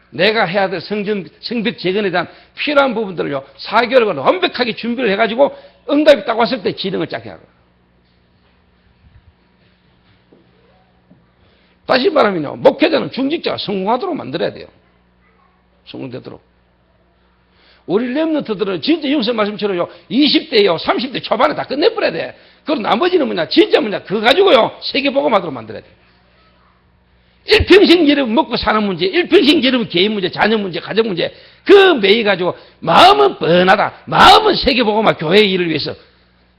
A: 내가 해야 될 성벽 재건에 대한 필요한 부분들을요, 4개월간 완벽하게 준비를 해가지고 응답이 딱 왔을 때 진행을 쫙 해야 돼요. 다시 말하면요, 목회자는 중직자가 성공하도록 만들어야 돼요. 성공되도록. 우리 렘넌트들은 진짜 영성 말씀처럼요, 20대요, 30대 초반에 다 끝내버려야 돼. 그리고 나머지는 뭐냐, 진짜 뭐냐, 그거 가지고요, 세계복음하도록 만들어야 돼. 일평생 여러분 먹고 사는 문제, 일평생 여러분 개인 문제, 자녀 문제, 가정 문제, 그 매일 가지고 마음은 뻔하다. 마음은 세계복음화 교회의 일을 위해서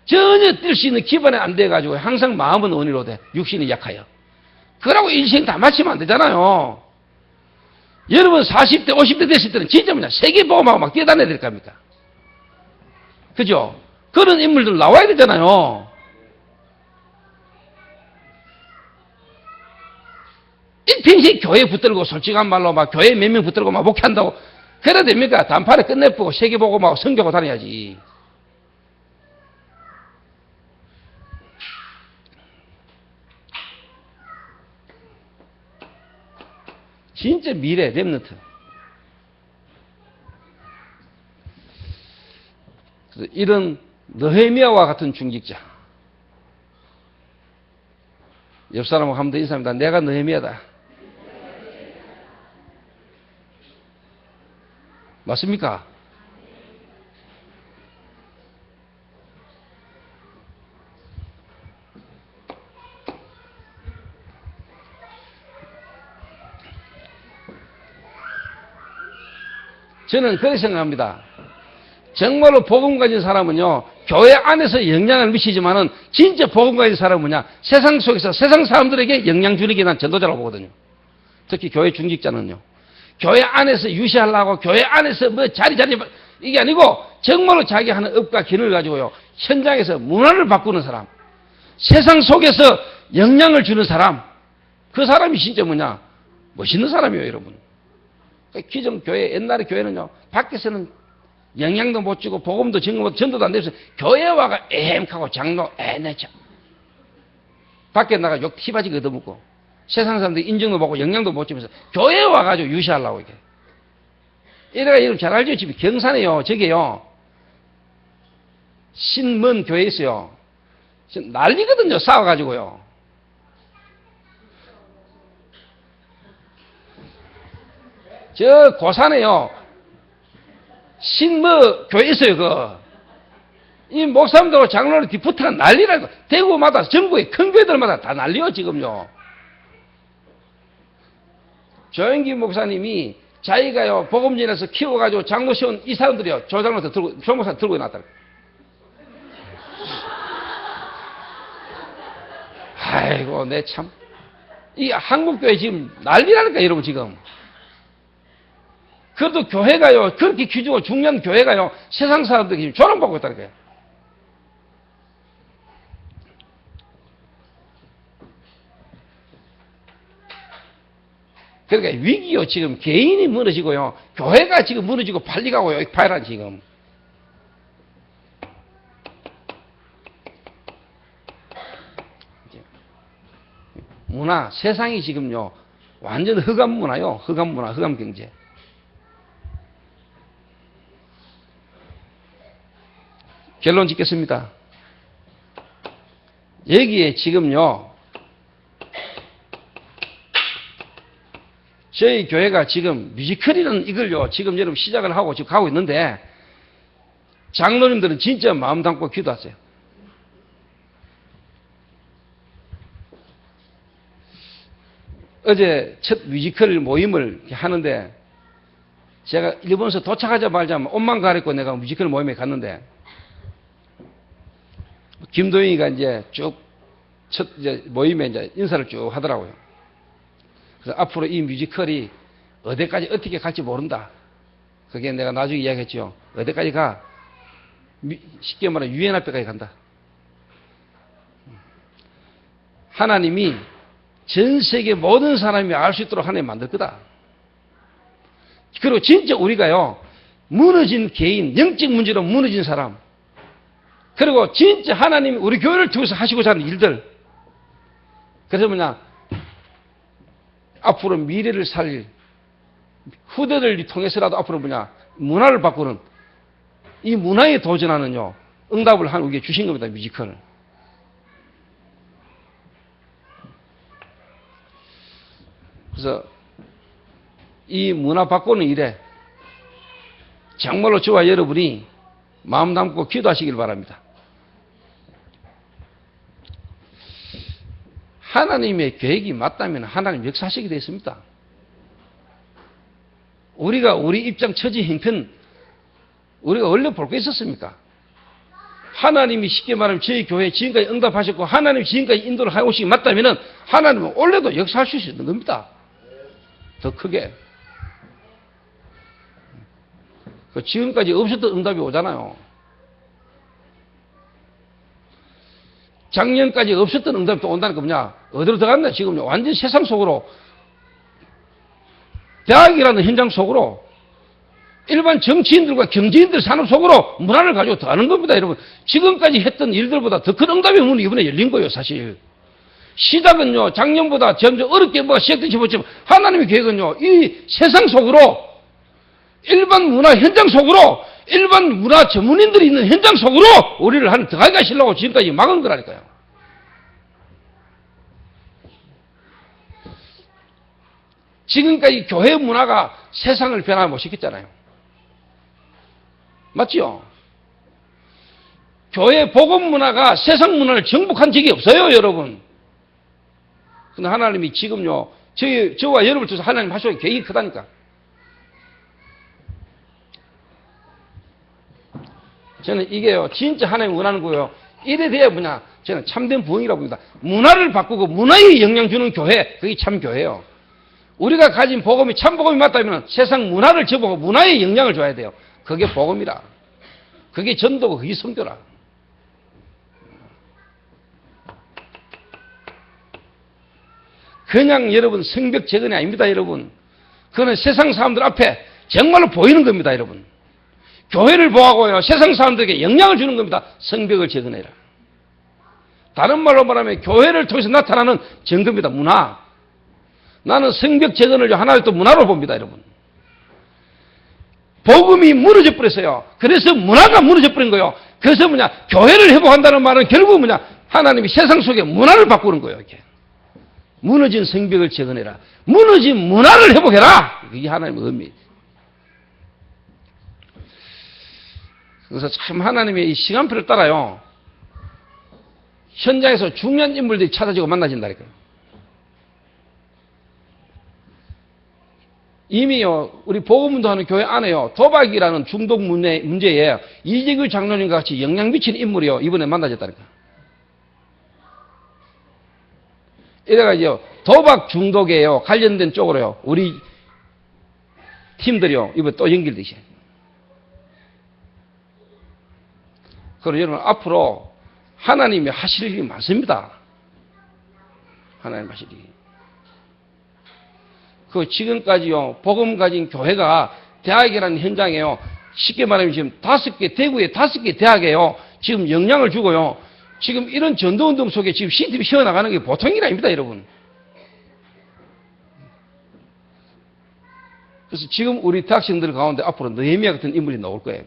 A: 전혀 뛸 수 있는 기반이 안 돼가지고 항상 마음은 언의로 돼. 육신이 약하여. 그러고 인생 다 마치면 안 되잖아요. 여러분 40대, 50대 됐을 때는 진짜 뭐냐, 세계복음화가 막 뛰어다녀야 될 겁니까? 그죠? 그런 인물들 나와야 되잖아요. 일평생 교회 붙들고 솔직한 말로 막 교회 몇 명 붙들고 막 목회한다고 그래야 됩니까? 단판에 끝내보고 세계복음하고 성교하고 다녀야지. 진짜 미래 렘넌트. 이런 느헤미야와 같은 중직자. 옆 사람하고 하면 더 인사합니다. 내가 느헤미야다. 맞습니까? 저는 그렇게 생각합니다. 정말로 복음 가진 사람은요, 교회 안에서 영향을 미치지만은 진짜 복음 가진 사람은 뭐냐? 세상 속에서 세상 사람들에게 영향 주는 게 난 전도자라고 보거든요. 특히 교회 중직자는요. 교회 안에서 유시하려고 교회 안에서 뭐 자리 이게 아니고 정말로 자기 하는 업과 기능을 가지고요. 현장에서 문화를 바꾸는 사람. 세상 속에서 영향을 주는 사람. 그 사람이 진짜 뭐냐? 멋있는 사람이에요, 여러분. 기존 교회, 옛날의 교회는요, 밖에서는 영향도 못 주고, 복음도 증거도 전도도 안 돼서, 교회 와가 애헴하고 장로, 참. 밖에 나가 욕 티바지 얻어먹고, 세상 사람들이 인정도 받고 영향도 못 주면서, 교회 와가지고 유시하려고, 이게. 이래가 여러분 잘 알죠? 지금 경산에요, 저게요. 신문 교회 있어요. 난리거든요, 싸워가지고요. 저 고산에요. 신뭐 교회 있어요, 이 목사님들하고 장로들 뒤붙어가 난리라고. 대구마다, 전국의 큰 교회들마다 다 난리요, 지금요. 조영기 목사님이 자기가요, 복음진에서 키워가지고 장로 시원 이 사람들이요, 조장로한테 들고, 조 목사 들고 놨다. 아이고, 내 참. 이 한국교회 지금 난리라니까, 여러분, 지금. 그래도 교회가요, 그렇게 귀중하고 중요한 교회가요, 세상 사람들이 지금 조롱받고 있다는 거예요. 그러니까 위기요, 지금 개인이 무너지고요, 교회가 지금 무너지고 팔리가고요, 파이란 지금. 문화, 세상이 지금요, 완전 흑암 문화요, 흑암 문화, 흑암 경제. 결론 짓겠습니다. 여기에 지금요, 저희 교회가 지금 뮤지컬이라는 이걸요, 지금 여러분 시작을 하고 지금 가고 있는데, 장로님들은 진짜 마음 담고 기도하세요. 어제 첫 뮤지컬 모임을 하는데, 제가 일본에서 도착하자마자 옷만 갈아입고 내가 뮤지컬 모임에 갔는데, 김도영이가 이제 쭉 첫 이제 모임에 이제 인사를 쭉 하더라고요. 그래서 앞으로 이 뮤지컬이 어디까지 어떻게 갈지 모른다. 그게 내가 나중에 이야기했죠. 어디까지 가? 쉽게 말해 유엔 앞에까지 간다. 하나님이 전 세계 모든 사람이 알 수 있도록 하나님 만들 거다. 그리고 진짜 우리가요, 무너진 개인, 영적 문제로 무너진 사람, 그리고 진짜 하나님이 우리 교회를 통해서 하시고자 하는 일들, 그래서 뭐냐, 앞으로 미래를 살릴, 후대를 통해서라도 앞으로 뭐냐, 문화를 바꾸는, 이 문화에 도전하는요, 응답을 한 우리에게 주신 겁니다, 뮤지컬을. 그래서 이 문화 바꾸는 일에 정말로 저와 여러분이 마음 담고 기도하시길 바랍니다. 하나님의 계획이 맞다면 하나님 역사하시게 되어 있습니다. 우리가 우리 입장, 처지, 형편, 우리가 원래 볼 거 있었습니까? 하나님이 쉽게 말하면 저희 교회에 지금까지 응답하셨고 하나님이 지금까지 인도를 하고 오시기 맞다면 하나님은 원래도 역사하실 수 있는 겁니다. 더 크게. 지금까지 없었던 응답이 오잖아요. 작년까지 없었던 응답이 또 온다는 거 뭐냐? 어디로 들어갔나? 지금요. 완전 세상 속으로. 대학이라는 현장 속으로. 일반 정치인들과 경제인들 산업 속으로 문화를 가지고 들어가는 겁니다, 여러분. 지금까지 했던 일들보다 더 큰 응답의 문이 이번에 열린 거예요, 사실. 시작은요, 작년보다 점점 어렵게 뭐가 시작될지 모르지만 하나님의 계획은요, 이 세상 속으로, 일반 문화 현장 속으로, 일반 문화 전문인들이 있는 현장 속으로 우리를 한 들어가게 하시려고 지금까지 막은 거라니까요. 지금까지 교회 문화가 세상을 변화 못 시켰잖아요. 맞죠? 교회 복음 문화가 세상 문화를 정복한 적이 없어요, 여러분. 근데 하나님이 지금요, 저와 여러분을 통해서 하나님 하시는 계획이 크다니까. 저는 이게요, 진짜 하나님 원하는 거예요. 이래 돼야 뭐냐? 저는 참된 부흥이라고 봅니다. 문화를 바꾸고 문화에 영향 주는 교회, 그게 참 교회예요. 우리가 가진 복음이 참 복음이 맞다면 세상 문화를 접어고 문화에 영향을 줘야 돼요. 그게 복음이라. 그게 전도고 그게 선교라. 그냥 여러분 성벽 재건이 아닙니다, 여러분. 그거는 세상 사람들 앞에 정말로 보이는 겁니다, 여러분. 교회를 보하고요, 세상 사람들에게 영향을 주는 겁니다. 성벽을 재건해라. 다른 말로 말하면 교회를 통해서 나타나는 증거입니다, 문화. 나는 성벽 재건을 하나의 또 문화로 봅니다, 여러분. 복음이 무너져 버렸어요. 그래서 문화가 무너져 버린 거예요. 그래서 뭐냐, 교회를 회복한다는 말은 결국 뭐냐, 하나님이 세상 속에 문화를 바꾸는 거예요, 이렇게. 무너진 성벽을 재건해라. 무너진 문화를 회복해라. 이게 하나님의 의미. 그래서 참 하나님의 이 시간표를 따라요, 현장에서 중요한 인물들이 찾아지고 만나진다니까요. 이미요, 우리 복음운동하는 교회 안에요, 도박이라는 중독 문제에 이재규 장로님과 같이 영향 미치는 인물이요, 이번에 만나졌다니까요. 이래가지고 도박 중독에요 관련된 쪽으로요, 우리 팀들이요, 이번에 또 연결되시. 그리고 여러분, 앞으로 하나님이 하실 일이 많습니다. 하나님 하실 일이. 그 지금까지요, 복음 가진 교회가 대학이라는 현장에요, 쉽게 말하면 지금 5개, 대구에 5개 대학에요, 지금 영향을 주고요, 지금 이런 전도운동 속에 지금 시스템이 쉬어나가는 게 보통 일이 아닙니다, 여러분. 그래서 지금 우리 대학생들 가운데 앞으로 느헤미야 같은 인물이 나올 거예요.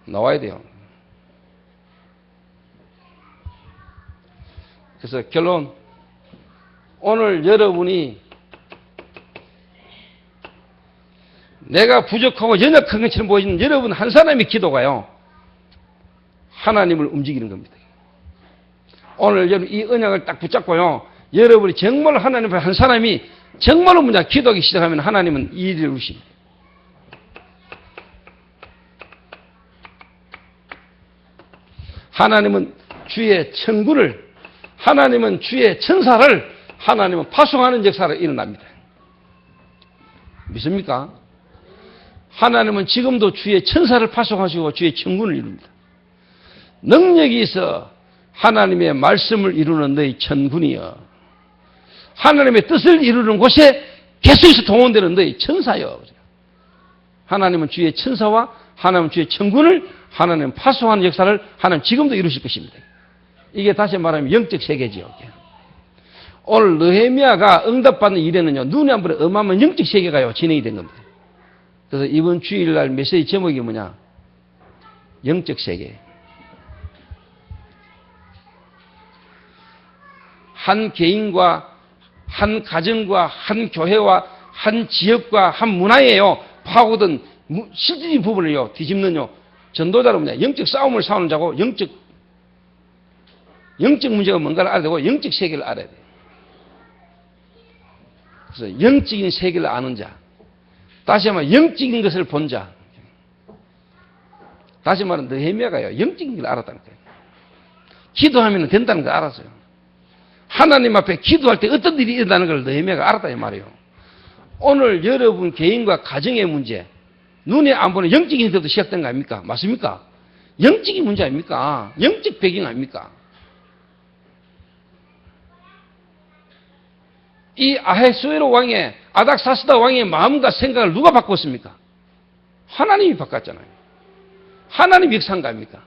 A: 나와야 돼요. 그래서 결론, 오늘 여러분이 내가 부족하고 연약한 것처럼 보이는 여러분 한 사람의 기도가요, 하나님을 움직이는 겁니다. 오늘 여러분 이 언약을 딱 붙잡고요, 여러분이 정말 하나님 앞에 한 사람이 정말로 뭐냐, 기도하기 시작하면 하나님은 이 일을 이루십니다. 하나님은 주의 천군을, 하나님은 주의 천사를, 하나님은 파송하는 역사를 일어납니다. 믿습니까? 하나님은 지금도 주의 천사를 파송하시고 주의 천군을 이룹니다. 능력이 있어 하나님의 말씀을 이루는 너희 천군이여, 하나님의 뜻을 이루는 곳에 계속해서 동원되는 너희 천사여. 하나님은 주의 천사와 하나님은 주의 천군을, 하나님은 파송하는 역사를 하나님 지금도 이루실 것입니다. 이게 다시 말하면 영적 세계지요. 오늘 느헤미야가 응답받는 일에는요, 눈에 안 보이는 어마어마한 영적 세계가요 진행이 된 겁니다. 그래서 이번 주일날 메시지 제목이 뭐냐, 영적 세계. 한 개인과 한 가정과 한 교회와 한 지역과 한 문화에요 파고든 실질적인 부분을요 뒤집는요 전도자로 뭐냐, 영적 싸움을 싸우는 자고, 영적 문제가 뭔가를 알아야 되고 영적 세계를 알아야 돼요. 그래서 영적인 세계를 아는 자, 다시 말하면 영적인 것을 본 자. 다시 말하면 느헤미야가요 영적인 걸 알았다는 거예요. 기도하면 된다는 걸 알았어요. 하나님 앞에 기도할 때 어떤 일이 일어나는 걸 느헤미야가 알았다 이 말이에요. 오늘 여러분 개인과 가정의 문제, 눈에 안 보는 영적인 데도 시작된 거 아닙니까? 맞습니까? 영적인 문제 아닙니까? 영적 배경 아닙니까? 이 아헤수에로 왕의, 아닥사스다 왕의 마음과 생각을 누가 바꿨습니까? 하나님이 바꿨잖아요. 하나님 역사한 거 아닙니까?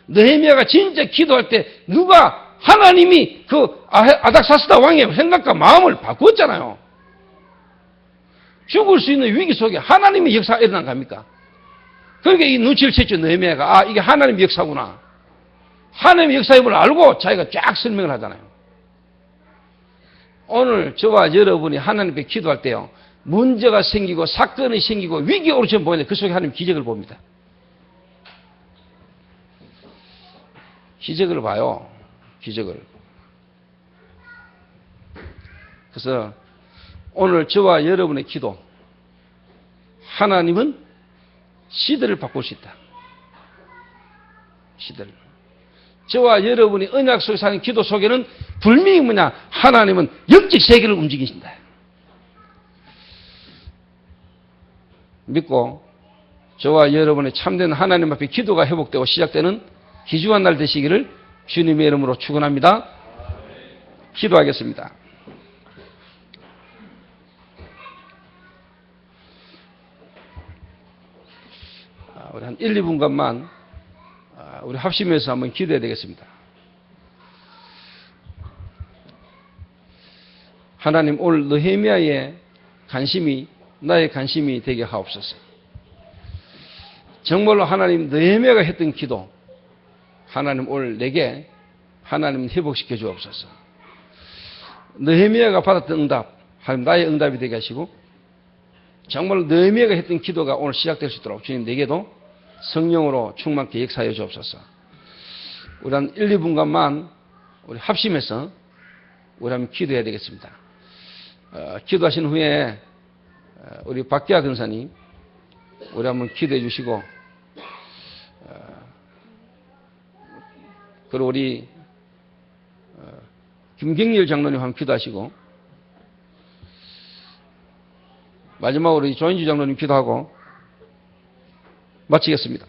A: 느헤미야가 진짜 기도할 때 누가, 하나님이 그 아닥사스다 왕의 생각과 마음을 바꾸었잖아요. 죽을 수 있는 위기 속에 하나님의 역사가 일어난 겁니까? 그러니까 이 눈치를 챘죠, 느헤미야가. 아, 이게 하나님의 역사구나. 하나님의 역사임을 알고 자기가 쫙 설명을 하잖아요. 오늘 저와 여러분이 하나님 앞에 기도할 때요, 문제가 생기고 사건이 생기고 위기가 오르처럼 보이는데 그 속에 하나님 기적을 봅니다. 기적을 봐요. 기적을. 그래서 오늘 저와 여러분의 기도, 하나님은 시대를 바꿀 수 있다. 시대를. 저와 여러분이 언약 속에 사는 기도 속에는 분명히 뭐냐? 하나님은 영적 세계를 움직이신다. 믿고 저와 여러분의 참된 하나님 앞에 기도가 회복되고 시작되는 귀중한 날 되시기를 주님의 이름으로 축원합니다. 기도하겠습니다. 우리 한 1, 2분간만 우리 합심해서 한번 기도해야 되겠습니다. 하나님, 오늘 느헤미야의 관심이 나의 관심이 되게 하옵소서. 정말로 하나님, 느헤미야가 했던 기도, 하나님 오늘 내게 하나님 회복시켜 주옵소서. 느헤미야가 받았던 응답, 하나님 나의 응답이 되게 하시고, 정말로 느헤미야가 했던 기도가 오늘 시작될 수 있도록 주님 내게도 성령으로 충만케 역사하여 주옵소서. 우리 한 1, 2분간만 우리 합심해서 우리 한번 기도해야 되겠습니다. 기도하신 후에 우리 박기아 근사님 우리 한번 기도해 주시고, 그리고 우리 김경일 장로님 한번 기도하시고, 마지막으로 우리 조인주 장로님 기도하고 마치겠습니다.